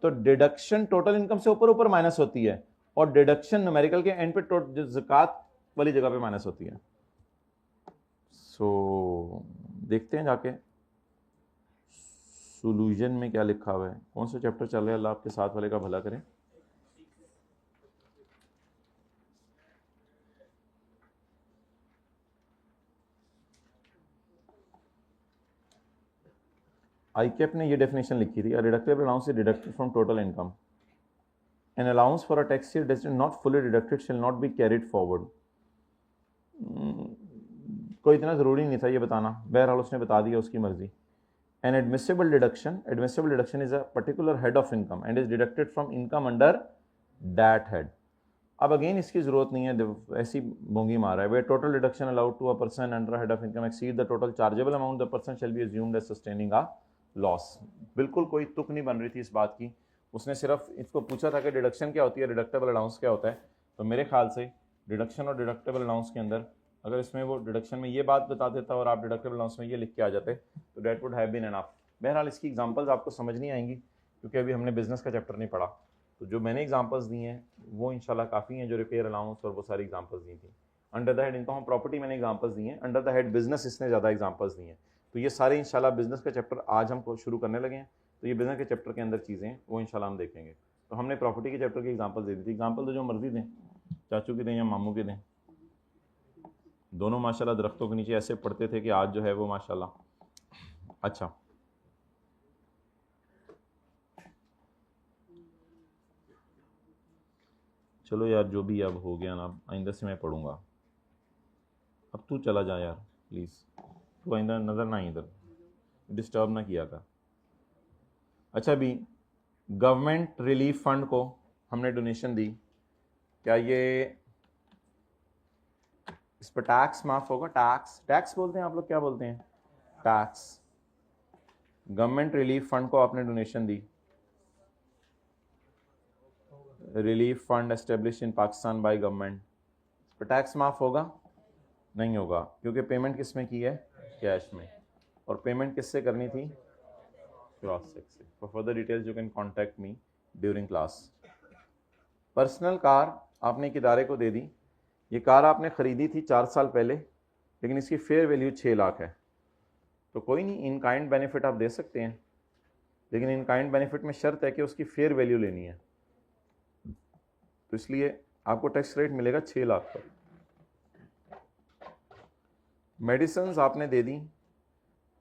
तो डिडक्शन टोटल इनकम से ऊपर ऊपर माइनस होती है, और डिडक्शन न्यूमेरिकल के एंड पे ज़कात वाली जगह पे माइनस होती है। सो देखते हैं जाके सोल्यूशन में क्या लिखा हुआ है, कौन सा चैप्टर चल रहा है, अल्लाह आपके साथ वाले का भला करें। आईकेप ने ये डेफिनेशन लिखी थी, deductible allowance is deducted from total income, an allowance for a tax year that is not fully deducted shall not be carried forward. कोई इतना ज़रूरी नहीं था ये बताना, बहरहाल उसने बता दिया, उसकी मर्जी। An admissible deduction is a particular head of income and is deducted from income under that head. अब अगेन इसकी जरूरत नहीं है, ऐसी बोंगी मार रहा है, where total deduction allowed to a person under head of income exceed the total chargeable amount the person shall be assumed as sustaining a loss. बिल्कुल कोई तुक नहीं बन रही थी इस बात की, उसने सिर्फ इसको पूछा था कि डिडक्शन क्या होती है, डिडक्टेबल अलाउंस क्या होता है। तो मेरे ख्याल से डिडक्शन और डिडक्टेबल अलाउंस के अंदर अगर इसमें वो डिडक्शन में ये बात बता देता और आप डिडक्टेबल अलाउंस में ये लिख के आ जाते तो that would have been enough. बहरहाल इसकी एग्जांपल्स आपको समझ नहीं आएंगी क्योंकि अभी हमने बिजनेस का चैप्टर नहीं पढ़ा। तो जो मैंने एग्जांपल्स दी हैं वो इंशाल्लाह काफ़ी हैं, जो रिपेयर अलाउंस और वो सारी एग्जांपल्स दी थी। Under the head income property मैंने एग्जांपल्स दी हैं, अंडर द हेड बिजनेस इसने ज़्यादा एग्जांपल्स दी हैं। तो ये सारे इंशाल्लाह बिजनेस का चैप्टर आज हम शुरू करने लगे हैं, तो ये बिजनेस के चैप्टर के अंदर चीज़ें हैं वो इंशाल्लाह हम देखेंगे। तो हमने प्रॉपर्टी के चैप्टर की एग्जांपल दे दी थी, एग्जांपल तो जो मर्जी दें, चाचू की दें या मामू के दें, दोनों माशाल्लाह दरख्तों के नीचे ऐसे पढ़ते थे कि आज जो है वो माशाल्लाह। अच्छा, चलो यार जो भी अब हो गया ना, आइंदा से मैं पढ़ूंगा। अब तू चला जा यार प्लीज़, तू आइंदा नज़र ना इधर, डिस्टर्ब ना किया कर। अच्छा, अभी गवर्नमेंट रिलीफ फंड को हमने डोनेशन दी, क्या ये इस पर टैक्स माफ होगा? टैक्स बोलते हैं आप लोग, क्या बोलते हैं? टैक्स। गवर्नमेंट रिलीफ फंड को आपने donation the, relief fund establish in Pakistan by government, इस पर टैक्स माफ होगा? नहीं होगा, क्योंकि पेमेंट किस में की है? कैश में। और पेमेंट किससे करनी थी? क्रॉस चेक से। For further details you can contact me during class. Personal car आपने एक इदारे को दे दी, ये कार आपने ख़रीदी थी 4 साल पहले, लेकिन इसकी फेयर वैल्यू 6 लाख है, तो कोई नहीं, इन काइंड बेनिफिट आप दे सकते हैं, लेकिन इन काइंड बेनिफिट में शर्त है कि उसकी फेयर वैल्यू लेनी है, तो इसलिए आपको टैक्स रेट मिलेगा 6 लाख पर। मेडिसिन आपने दे दी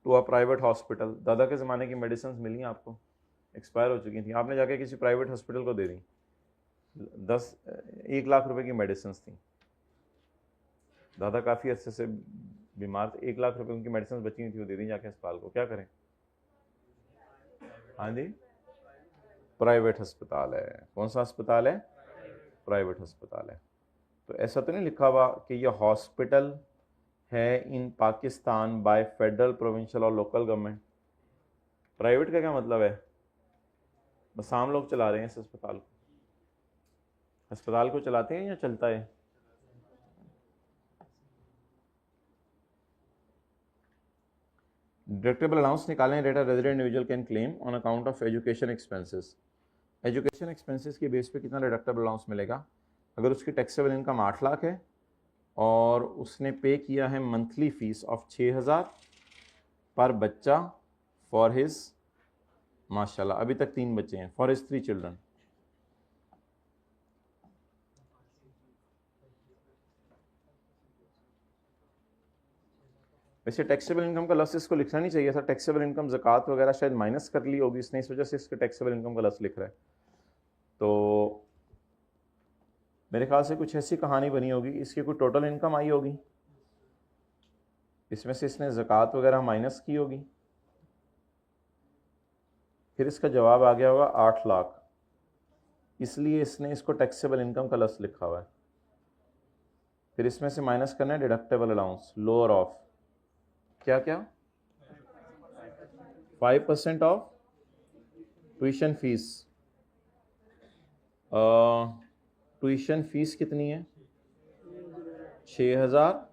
टू अ प्राइवेट हॉस्पिटल, दादा के ज़माने की मेडिसिन मिली आपको, एक्सपायर हो चुकी थी, आपने जाके किसी प्राइवेट हॉस्पिटल को दे दी, 1 लाख रुपए की मेडिसिन थी, दादा काफ़ी अच्छे से बीमार थे, 1 लाख रुपए उनकी मेडिसिन बची नहीं थी, वो दे दी जाके अस्पताल को, क्या करें? हाँ जी, प्राइवेट अस्पताल है। कौन सा अस्पताल है? प्राइवेट अस्पताल है। तो ऐसा तो नहीं लिखा हुआ कि ये हॉस्पिटल है इन पाकिस्तान बाय फेडरल, प्रोविंशियल और लोकल गवर्नमेंट, प्राइवेट का क्या मतलब है? बस आम लोग चला रहे हैं इस अस्पताल को। अस्पताल को चलाते हैं या चलता है? डिडक्टेबल अलाउंस निकालें। Data resident individual can claim on account of education expenses. Education expenses के बेस पे कितना डिडक्टेबल अलाउंस मिलेगा? अगर उसकी टैक्सेबल इनकम 8 लाख है और उसने पे किया है मंथली फीस ऑफ 6000 पर बच्चा फॉर हिज, माशाल्लाह अभी तक 3 बच्चे हैं, फॉर हिज 3 चिल्ड्रन। वैसे टैक्सेबल इनकम का लॉस इसको लिखना नहीं चाहिए था। टैक्सेबल इनकम ज़कात वगैरह शायद माइनस कर ली होगी इसने, इस वजह से इसके टैक्सेबल इनकम का लॉस लिख रहा है। तो मेरे ख्याल से कुछ ऐसी कहानी बनी होगी, इसकी कोई टोटल इनकम आई होगी, इसमें से इसने ज़कात वगैरह माइनस की होगी, फिर इसका जवाब आ गया होगा 8 लाख, इसलिए इसने इसको टैक्सेबल इनकम का लॉस लिखा हुआ है। फिर इसमें से माइनस करना है डिडक्टेबल अलाउंस, लोअर ऑफ क्या क्या 5% of tuition fees. Tuition fees कितनी है? 6000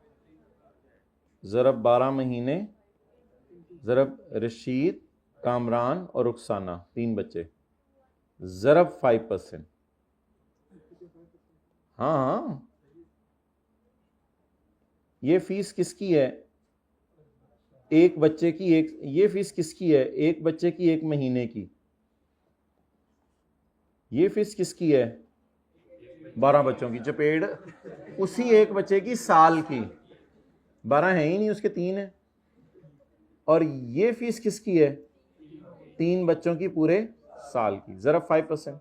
ज़रब 12 महीने ज़रब रशीद, कामरान और रुखसाना 3 बच्चे ज़रब 5%। हाँ हाँ, ये फीस किसकी है? एक बच्चे की, एक ये फीस किसकी है? एक बच्चे की 1 महीने की। ये फीस किसकी है? 12 बच्चों की, चपेड़ उसी एक बच्चे की साल की। 12 है ही नहीं, उसके 3 है। और ये फीस किसकी है? 3 बच्चों की पूरे साल की, ज़रब 5%,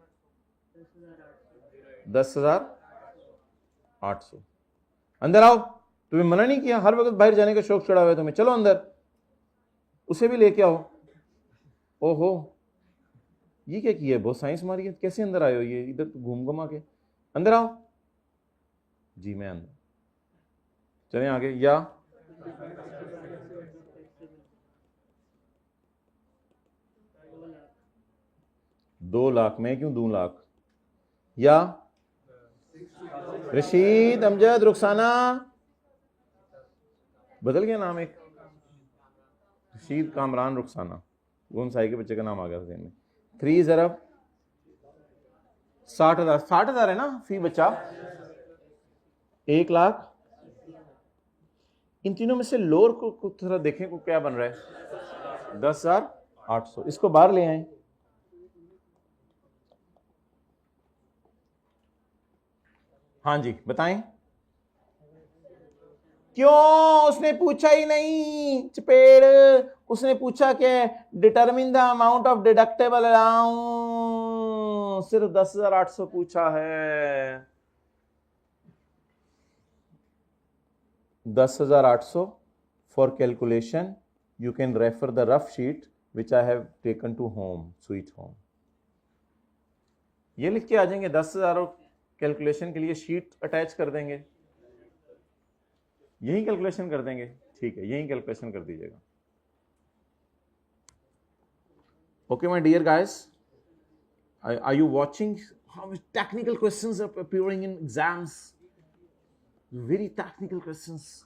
10,800। अंदर आओ, तुम्हें मना नहीं किया? हर वक्त बाहर जाने का शौक चढ़ा हुआ है तुम्हें, चलो अंदर, उसे भी लेके आओ। ओहो, ये क्या किया है? बहुत साइंस मारी है, कैसे अंदर आए हो? ये इधर तो घूम घुमा के, अंदर आओ जी। मैं अंदर, चलें आगे। या 2 लाख, मैं क्यों 2 लाख? या रशीद, अमजद, रुखसाना, बदल गया नाम एक, रशीद, कामरान, रुखसाना, गुम साई के बच्चे का नाम आ गया था में। 3 ज़रब 60,000, 60,000 है ना फी बच्चा, 1 लाख। इन तीनों में से लोअर को थोड़ा देखें को क्या बन रहा है? 10,800। इसको बाहर ले आए। हाँ जी बताएं, क्यों? उसने पूछा ही नहीं, चपेड़। उसने पूछा कि determine the amount of deductible allowance, सिर्फ 10,800 पूछा है। 10,800 for calculation you can refer the rough sheet which I have taken to home, sweet home. ये लिख के आ जाएंगे, 10,000 कैलकुलेशन के लिए शीट अटैच कर देंगे, यही कैलकुलेशन कर देंगे। ठीक है, यही कैलकुलेशन कर दीजिएगा। Okay my dear guys, are you watching how technical questions are appearing in exams? Very technical questions.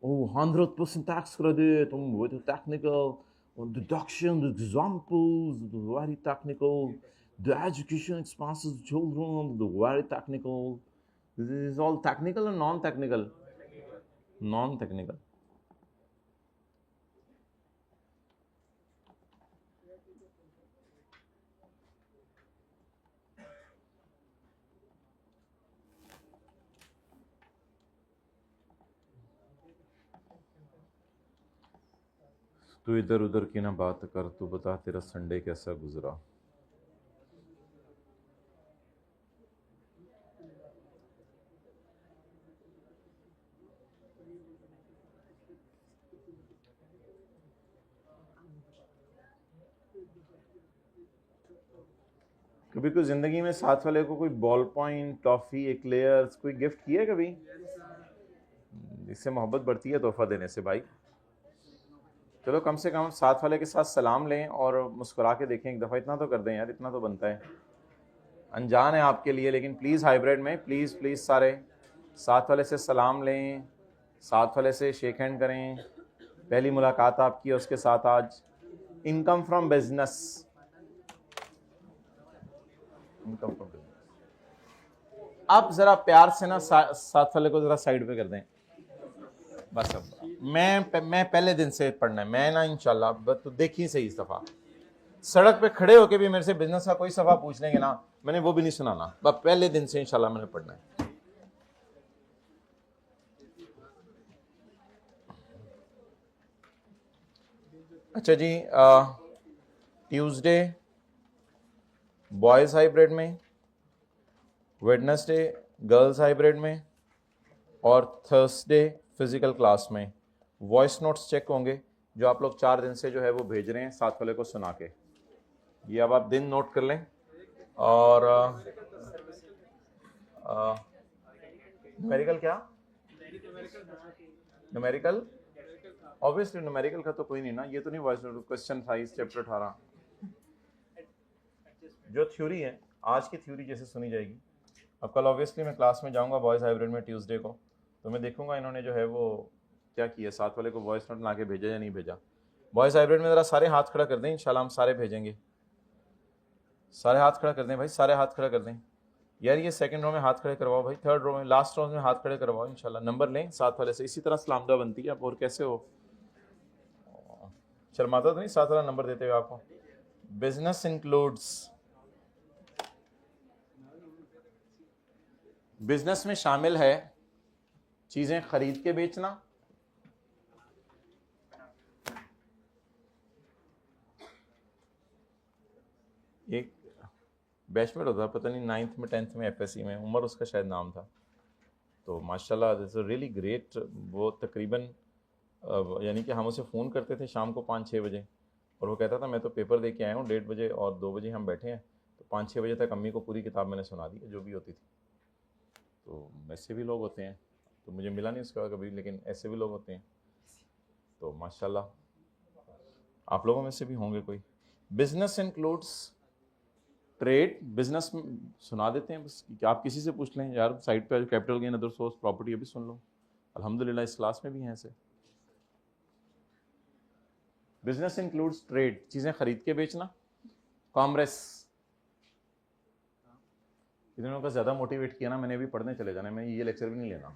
Oh, 100% tax credit, with the technical deduction, the examples, the very technical, the education expenses, children, the very technical. This is all technical or non-technical? Non-technical. तू इधर उधर की ना बात कर, तू बता तेरा संडे कैसा गुजरा? कभी कोई जिंदगी में साथ वाले को कोई बॉल पॉइंट, टॉफी, एक्लेयर्स कोई गिफ्ट किया है कभी? इससे मोहब्बत बढ़ती है तोहफा देने से भाई। चलो कम से कम साथ वाले के साथ सलाम लें और मुस्कुरा के देखें एक दफ़ा, इतना तो कर दें यार, इतना तो बनता है। अनजान है आपके लिए, लेकिन प्लीज़ हाइब्रिड में प्लीज़ प्लीज़ सारे साथ वाले से सलाम लें, साथ वाले से शेक हैंड करें। पहली मुलाकात आपकी है उसके साथ आज। Income from business, income from business. आप जरा प्यार से ना साथ वाले को जरा साइड पे कर दें बस। अब मैं पहले दिन से पढ़ना है मैं ना इंशाल्लाह, बस तो देखिए सही इस दफा सड़क पे खड़े होके भी मेरे से बिजनेस का कोई सफा पूछ लेंगे ना, मैंने वो भी नहीं सुनाना, बस पहले दिन से इंशाल्लाह मैंने पढ़ना है। अच्छा जी, ट्यूसडे बॉयज हाइब्रिड में, वेडनेसडे गर्ल्स हाइब्रिड में और थर्सडे फिजिकल क्लास में वॉइस नोट्स चेक होंगे जो आप लोग 4 दिन से जो है वो भेज रहे हैं साथ वाले को सुना के। ये अब आप दिन नोट कर लें। और न्यूमेरिकल क्या, न्यूमेरिकल ऑब्वियसली न्यूमेरिकल का तो कोई नहीं ना, ये तो नहीं वॉइस नोट, क्वेश्चन 5 चैप्टर 18 जो थ्योरी है आज की थ्योरी जैसे सुनी जाएगी। अब कल ऑब्वियसली मैं क्लास में जाऊंगा बॉयज़ हाइब्रिड में ट्यूसडे को, तो मैं देखूंगा इन्होंने जो है वो क्या किया, साथ वाले को वॉइस नोट ला के भेजा या नहीं भेजा। बॉयज़ हाइब्रिड में ज़रा सारे हाथ खड़ा कर दें, इंशाल्लाह हम सारे भेजेंगे। सारे हाथ खड़ा कर दें भाई, सारे हाथ खड़ा कर दें यार। ये सेकंड रो में हाथ खड़े करवाओ भाई, थर्ड रो में, लास्ट रो में हाथ खड़े करवाओ इंशाल्लाह। नंबर लें साथ वाले से, इसी तरह सलामदा बनती है। आप और कैसे हो, शर्माता तो नहीं साथ वाला नंबर देते हुए आपको। बिजनेस इंक्लूड्स, बिजनेस में शामिल है चीजें खरीद के बेचना, एक बैचमेट होता पता नहीं 9th में 10th में एफएससी में, उमर उसका शायद नाम था, तो माशाल्लाह दिस इज रियली ग्रेट। वो तकरीबन यानी कि हम उसे फ़ोन करते थे शाम को 5-6 बजे और वो कहता था मैं तो पेपर दे के आया हूँ 1:30 बजे और 2 बजे हम बैठे हैं, तो 5-6 बजे तक अम्मी को पूरी किताब मैंने सुना दी जो भी होती थी। तो ऐसे भी लोग होते हैं, तो मुझे मिला नहीं उसका कभी, लेकिन ऐसे भी लोग होते हैं, तो माशाल्लाह आप लोगों में से भी होंगे कोई। बिजनेस इंक्लूड्स ट्रेड, बिजनेस सुना देते हैं बस, कि आप किसी से पूछ लें यार साइड पे capital gain other source property अभी सुन लो, अल्हम्दुलिल्लाह इस क्लास में भी हैं ऐसे। बिजनेस इंक्लूड्स ट्रेड, चीज़ें खरीद के बेचना। कॉमर्स, इन्होंने का ज़्यादा मोटिवेट किया ना, मैंने अभी पढ़ने चले जाना है, मैंने ये लेक्चर भी नहीं लेना।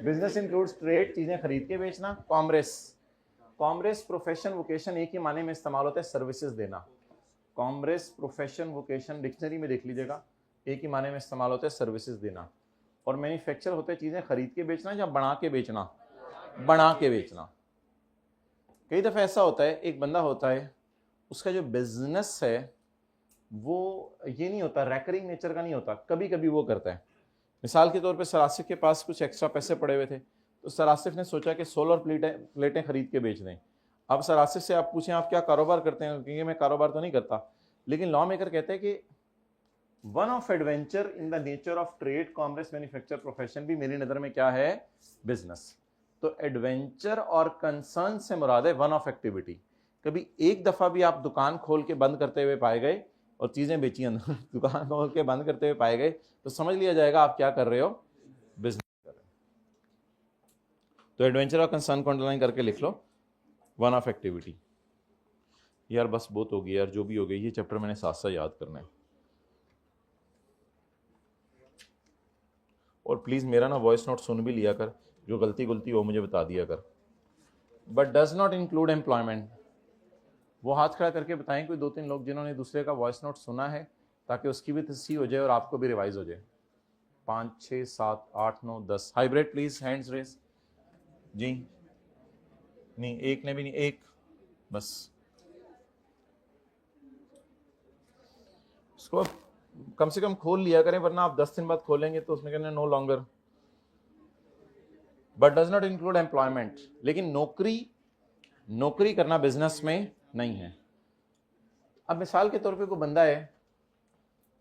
बिजनेस इंक्लूड्स ट्रेड, चीज़ें खरीद के बेचना। कॉमर्स, कॉमर्स प्रोफेशन वोकेशन एक ही माने में इस्तेमाल होता है, सर्विसेज देना। कॉमर्स प्रोफेशन वोकेशन डिक्शनरी में देख लीजिएगा, एक ही माने में इस्तेमाल होता है, सर्विसेज देना। और मैन्युफैक्चर होता है चीज़ें खरीद के बेचना या बना के बेचना, बना के बेचना। कई दफ़ा ऐसा होता है एक बंदा होता है उसका जो बिजनेस है वो ये नहीं होता, रैकरिंग नेचर का नहीं होता, कभी कभी वो करता है। मिसाल के तौर पे सर आसिफ के पास कुछ एक्स्ट्रा पैसे पड़े हुए थे, तो सर आसिफ ने सोचा कि सोलर प्लेटें खरीद के बेच दें। अब सर आसिफ से आप पूछें आप क्या कारोबार करते हैं, क्योंकि मैं कारोबार तो नहीं करता, लेकिन लॉ मेकर कहते हैं कि one of adventure in the nature of trade commerce manufacture profession भी मेरी नज़र में क्या है, बिजनेस। तो एडवेंचर और कंसर्न से मुराद है वन ऑफ एक्टिविटी। कभी एक दफ़ा भी आप दुकान खोल के बंद करते हुए पाए गए और चीज़ें बेची अंदर, दुकान खोल के बंद करते हुए पाए गए, तो समझ लिया जाएगा आप क्या कर रहे हो, बिजनेस कर रहे हो। तो एडवेंचर और कंसर्न को अंडरलाइन करके लिख लो, वन ऑफ एक्टिविटी। यार बस बहुत हो गई यार, जो भी हो गई, ये चैप्टर मैंने साथ साथ याद करना है। और प्लीज़ मेरा ना वॉइस नोट सुन भी लिया कर, जो गलती गुलती हो मुझे बता दिया कर। But does not include employment, वो हाथ खड़ा करके बताएं कोई 2-3 लोग जिन्होंने दूसरे का वॉइस नोट सुना है, ताकि उसकी भी तस्हीह हो जाए और आपको भी रिवाइज हो जाए। 5, 6, 7, 8, 9, 10 हाइब्रिड प्लीज हैंड्स रेस जी। नहीं एक ने भी नहीं, एक बस। उसको कम से कम खोल लिया करें, वरना आप 10 दिन बाद खोलेंगे तो उसमें कहना no longer. But does not include employment, लेकिन नौकरी करना बिजनेस में नहीं है। अब मिसाल के तौर पे कोई बंदा है,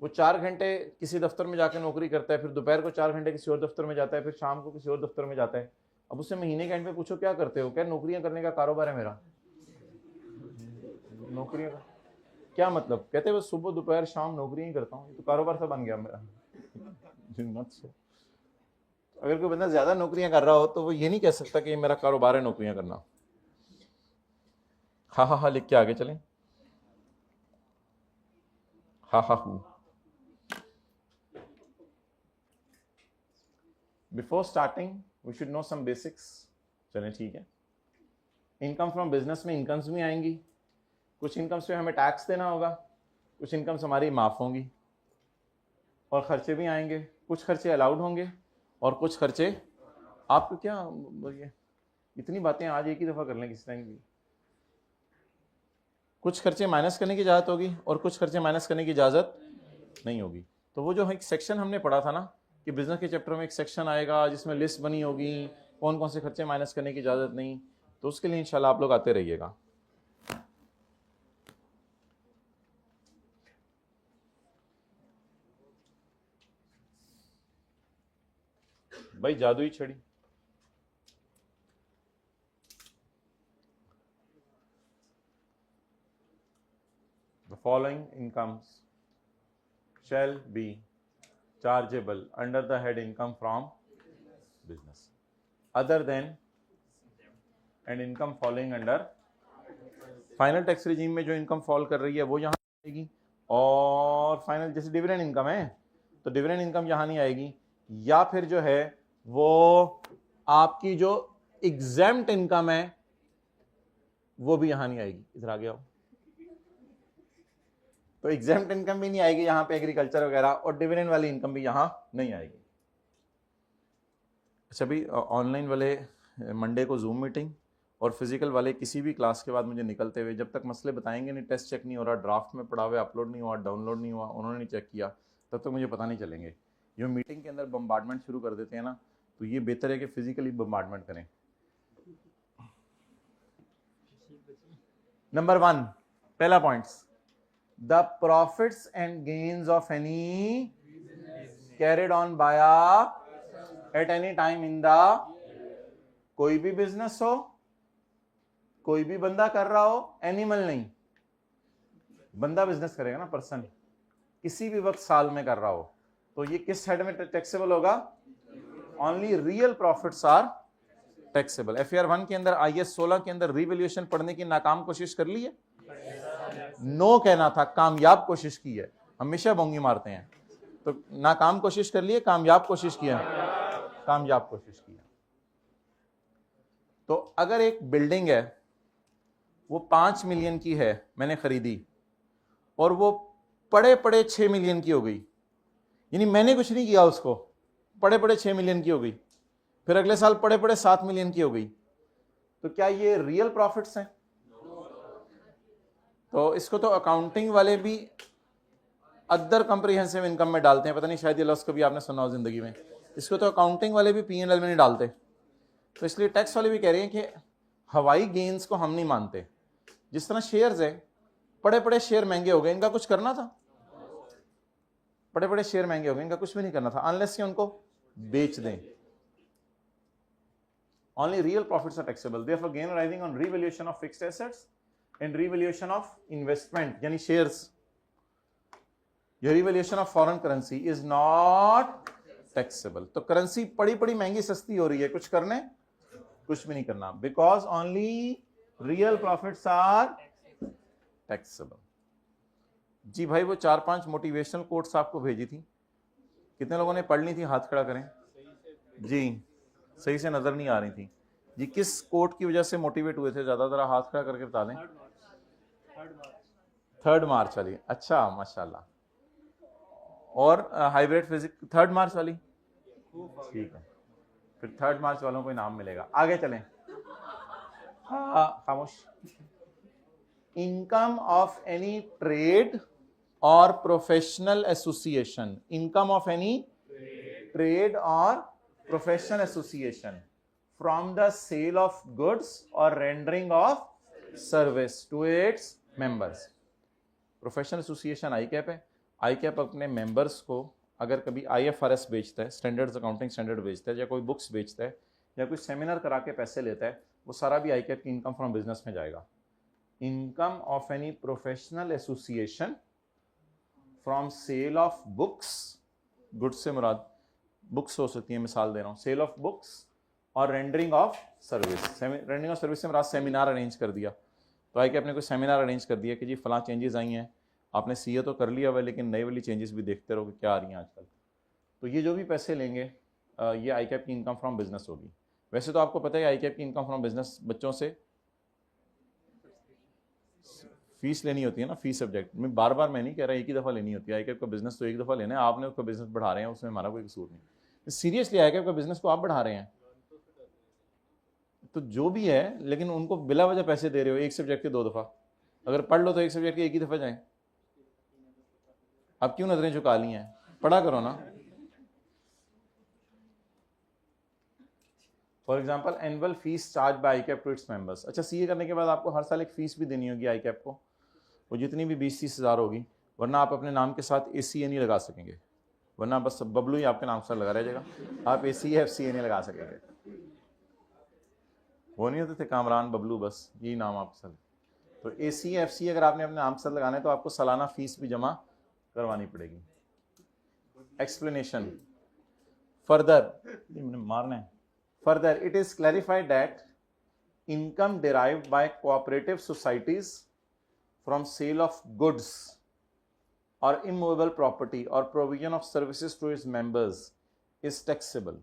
वो 4 घंटे किसी दफ्तर में जाकर नौकरी करता है, फिर दोपहर को 4 घंटे किसी और दफ्तर में जाता है, फिर शाम को किसी और दफ्तर में जाता है। अब उससे महीने के एंड पे पूछो क्या करते हो, क्या नौकरियां करने का कारोबार है मेरा, नौकरियों का क्या मतलब? कहते हैं सुबह दोपहर शाम नौकरियां ही करता हूँ, तो कारोबार सा बन गया मेरा। मत सो। अगर कोई बंदा ज्यादा नौकरियां कर रहा हो तो वो ये नहीं कह सकता कि ये मेरा कारोबार है नौकरियां करना। हाँ हाँ हाँ लिख के आगे चलें। हाँ हाँ हूँ। Before starting we should know some basics. चलें ठीक है। इनकम फ्रॉम बिजनेस में इनकम्स भी आएंगी, कुछ इनकम्स पे हमें टैक्स देना होगा, कुछ इनकम्स हमारी माफ होंगी, और खर्चे भी आएंगे। कुछ खर्चे अलाउड होंगे और कुछ खर्चे आपको क्या ये इतनी बातें आज एक ही दफा कर लें किस टाइम की। कुछ खर्चे माइनस करने की इजाजत होगी और कुछ खर्चे माइनस करने की इजाजत नहीं होगी। तो वो जो एक सेक्शन हमने पढ़ा था ना कि बिजनेस के चैप्टर में एक सेक्शन आएगा जिसमें लिस्ट बनी होगी कौन कौन से खर्चे माइनस करने की इजाजत नहीं, तो उसके लिए इंशाल्लाह आप लोग आते रहिएगा। भाई जादुई छड़ी। The following incomes shall be chargeable under the head income from business other than and income falling under final tax regime में जो इनकम फॉल कर रही है वो यहाँ आएगी, और फाइनल जैसे डिविडेंड इनकम है तो डिविडेंड इनकम यहाँ नहीं आएगी, या फिर जो है वो आपकी जो एग्जेम्प्ट इनकम है वो भी यहाँ नहीं आएगी। इधर आ गया हो तो एग्जेम्प्ट इनकम भी नहीं आएगी यहाँ पे एग्रीकल्चर वगैरह, और डिविडेंड वाली इनकम भी यहाँ नहीं आएगी। अच्छा भाई ऑनलाइन वाले मंडे को जूम मीटिंग और फिजिकल वाले किसी भी क्लास के बाद मुझे निकलते हुए जब तक मसले बताएंगे नहीं, टेस्ट चेक नहीं हो रहा, ड्राफ्ट में पड़ा हुआ अपलोड नहीं हुआ, डाउनलोड नहीं हुआ, उन्होंने नहीं चेक किया, तब तक मुझे पता नहीं चलेंगे। ये मीटिंग के अंदर बम्बार्डमेंट शुरू कर देते हैं ना, तो ये बेहतर है कि फिजिकली बम्बार्डमेंट करें। नंबर 1 पहला points, the profits and gains of any carried on by at any time in the, कोई भी बिजनेस हो, कोई भी बंदा कर रहा हो, एनिमल नहीं, बंदा बिजनेस करेगा ना, पर्सन, किसी भी वक्त साल में कर रहा हो, तो ये किस हेड में टैक्सेबल होगा? Only real profits are taxable. FAR 1 के अंदर IS 16 के अंदर रिवैल्यूएशन पढ़ने की नाकाम कोशिश कर ली है? नो कहना था, कामयाब कोशिश की है। हमेशा बोंगी मारते हैं, तो नाकाम कोशिश कर लिए, कामयाब कोशिश किया, कामयाब कोशिश की है। तो अगर एक बिल्डिंग है वो 5 मिलियन की है, मैंने खरीदी, और वो पड़े पड़े 6 मिलियन की हो गई, यानी मैंने कुछ नहीं किया उसको, पड़े पड़े 6 मिलियन की हो गई, फिर अगले साल पड़े पड़े 7 मिलियन की हो गई, तो क्या ये रियल प्रॉफिट्स हैं? तो इसको तो अकाउंटिंग वाले भी अदर कंप्रीहेंसिव इनकम में डालते हैं, पता नहीं शायद ये लफ्ज़ कभी आपने सुना हो जिंदगी में। इसको तो अकाउंटिंग वाले भी P&L में नहीं डालते, तो इसलिए टैक्स वाले भी कह रहे हैं कि हवाई गेन्स को हम नहीं मानते। जिस तरह शेयर्स है, पड़े पड़े शेयर महंगे हो गए, इनका कुछ करना था? पड़े पड़े शेयर महंगे हो गए, इनका कुछ भी नहीं करना था, अनलेस कि उनको बेच दें। Only real profits are taxable. Therefore, gain arising on revaluation of fixed assets and revaluation of investment, यानी shares, या revaluation of foreign currency is not taxable. तो करेंसी पड़ी पड़ी महंगी सस्ती हो रही है, कुछ करने कुछ भी नहीं करना, because only real profits are taxable. जी भाई वो 4-5 मोटिवेशनल कोट्स आपको भेजी थी, कितने लोगों ने पढ़ ली थी? हाथ खड़ा करें जी। सही से नजर नहीं आ रही थी जी, किस कोट की वजह से मोटिवेट हुए थे ज्यादा? जरा हाथ खड़ा करके बता दें। 3 मार्च वाली, अच्छा माशाल्लाह। और हाइब्रिड फिजिक्स 3 मार्च वाली, ठीक है, फिर 3 मार्च वालों को इनाम मिलेगा। आगे चलें। हाँ खामोश। इनकम ऑफ एनी ट्रेड और professional association, income of any trade और professional association from the sale of goods और rendering of service to its members. Professional association ICAP है। ICAP अपने मेंबर्स को अगर कभी IFRS बेचता है, स्टैंडर्ड्स अकाउंटिंग स्टैंडर्ड बेचता है, या कोई बुक्स बेचता है, या कोई सेमिनार करा के पैसे लेता है, वो सारा भी ICAP की इनकम फ्रॉम बिजनेस में जाएगा। Income of any professional association from sale of books, goods से मुराद बुक्स हो सकती है, मिसाल दे रहा हूँ, सेल ऑफ बुक्स और rendering of service. Rendering of service से मुराद सेमिनार अरेंज कर दिया, तो आई के अपने कोई सेमिनार अरेंज कर दिया कि जी फलां चेंजेस आई हैं, आपने सीए तो कर लिया हुआ है लेकिन नई वाली चेंजेस भी देखते रहो कि क्या आ रही हैं आजकल। तो ये जो भी पैसे लेंगे ये आई कैप की इनकम फ्रॉम बिजनेस होगी। वैसे तो आपको पता है आई कैप की इनकम फ्रॉम बिजनेस बच्चों से फीस लेनी होती है ना, फीस सब्जेक्ट में बार बार मैं नहीं कह रहा एक ही दफ़ा लेनी होती है। आई कैप का बिजनेस तो एक दफ़ा लेना है, आपने उसका बिजनेस बढ़ा रहे हैं, उसमें हमारा कोई कसूर नहीं। सीरियसली आई कैप का बिजनेस को आप बढ़ा रहे हैं तो जो भी है, लेकिन उनको बिला वजह पैसे दे रहे हो, एक सब्जेक्ट के 2 दफ़ा, अगर पढ़ लो तो एक सब्जेक्ट के एक ही दफ़ा जाए। अब क्यों नजरें झुका ली हैं, पढ़ा करो ना। For example annual fees charge by ICAP to its members. अच्छा, सीए करने के बाद आपको हर साल एक फीस भी देनी होगी आई कैप को, वो जितनी भी 20-30 हज़ार होगी, वरना आप अपने नाम के साथ ACA नहीं लगा सकेंगे, वरना बस बबलू ही आपके नाम से लगा रह जाएगा, आप ACA FCA नहीं लगा सकेंगे। वो नहीं होते थे कामरान बबलू, बस यही नाम आपके साथ। तो ACA FCA अगर आपने अपने नाम से लगाना है तो आपको सालाना फीस भी जमा करवानी पड़ेगी। एक्सप्लेनेशन फर्दर मारना है। Further, it is clarified that income derived by cooperative societies from sale of goods or immovable property or provision of services to its members is taxable.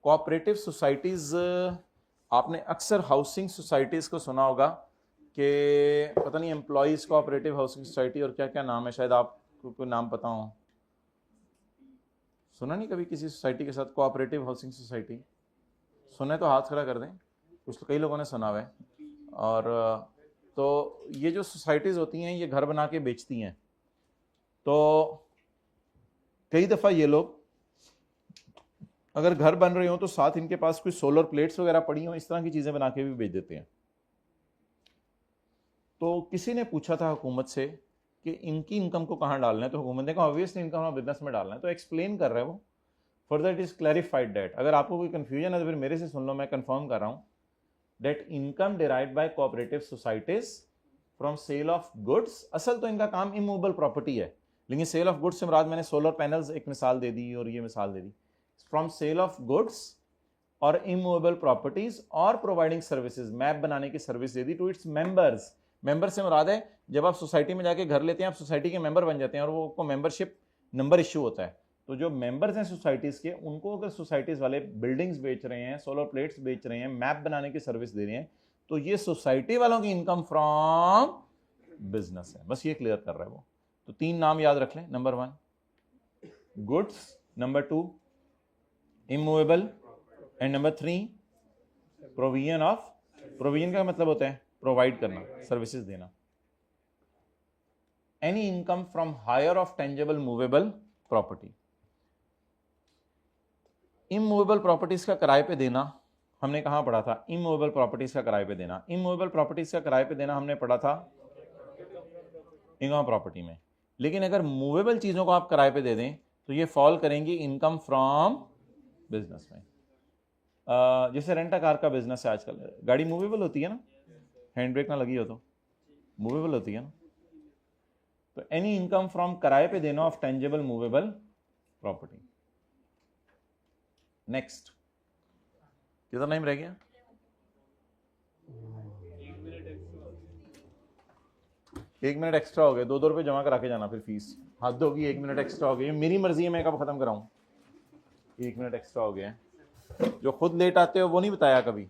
Cooperative societies, आपने अक्सर housing societies को सुना होगा कि पता नहीं एम्प्लॉयज़ कोऑपरेटिव हाउसिंग सोसाइटी और क्या क्या नाम है, शायद आपको कोई नाम पता हो। सुना नहीं कभी किसी सोसाइटी के साथ कोऑपरेटिव हाउसिंग सोसाइटी? सुने तो हाथ खड़ा कर दें, कुछ तो कई लोगों ने सुना हुआ है। और तो ये जो सोसाइटीज़ होती हैं ये घर बना के बेचती हैं, तो कई दफ़ा ये लोग अगर घर बन रहे हो तो साथ इनके पास कोई सोलर प्लेट्स वगैरह पड़ी हो, इस तरह की चीज़ें बना के भी बेच देते हैं। तो किसी ने पूछा था हुकूमत से कि इनकी इनकम को कहाँ डालना है, तो हुकूमत ने कहा ऑब्वियसली इनकम बिजनेस में डालना है। तो एक्सप्लेन कर रहा है वो, further it is clarified that, अगर आपको कोई कंफ्यूजन है तो फिर मेरे से सुन लो, मैं कंफर्म कर रहा हूँ, that income derived by cooperative societies from sale of goods, असल तो इनका काम इमूवेबल प्रॉपर्टी है, लेकिन सेल ऑफ गुड्स से मुराद मैंने सोलर पैनल्स एक मिसाल दे दी और ये मिसाल दे दी, फ्रॉम सेल ऑफ गुड्स और इमूवेबल प्रॉपर्टीज और प्रोवाइडिंग सर्विसेज, मैप बनाने की सर्विस दे दी टू इट्स मेंबर्स। मेंबर से मुराद है जब आप सोसाइटी में जाके घर लेते हैं आप सोसाइटी के मेंबर बन जाते हैं और वो आपको मेंबरशिप नंबर इश्यू होता है। तो जो मेंबर्स हैं सोसाइटीज़ के, उनको अगर सोसाइटीज़ वाले बिल्डिंग्स बेच रहे हैं, सोलर प्लेट्स बेच रहे हैं, मैप बनाने की सर्विस दे रहे हैं, तो ये सोसाइटी वालों की इनकम फ्रॉम बिजनेस है। बस ये क्लियर कर रहा है वो। तो 3 नाम याद रख लें, number 1 goods, number 2 immovable and number 3 provision of, provision का मतलब होता है प्रोवाइड करना, सर्विसेज देना। Any income from hire of tangible movable property, immovable properties का किराए पे देना हमने कहाँ पढ़ा था? इमूवेबल प्रॉपर्टीज का किराए पे देना, इमूवेबल प्रॉपर्टीज का किराए पे देना हमने पढ़ा था इनकम प्रॉपर्टी में। लेकिन अगर मूवेबल चीजों को आप किराए पे दे दें तो ये फॉल करेंगी इनकम फ्रॉम बिजनेस में। जैसे रेंटा कार का बिजनेस है, आजकल गाड़ी मूवेबल होती है ना, हैंड ब्रेक ना लगी हो तो मूवेबल होती है ना। तो एनी इनकम फ्रॉम किराए पे देना of tangible movable property. Next, कितना टाइम रह गया? 1 मिनट एक्स्ट्रा हो गया, 2-2 रुपये जमा करा के जाना फिर फीस। हद होगी, 1 मिनट एक्स्ट्रा हो गया, मेरी मर्जी है मैं कब खत्म कराऊं। 1 मिनट एक्स्ट्रा हो गया, जो खुद लेट आते हो वो नहीं बताया कभी।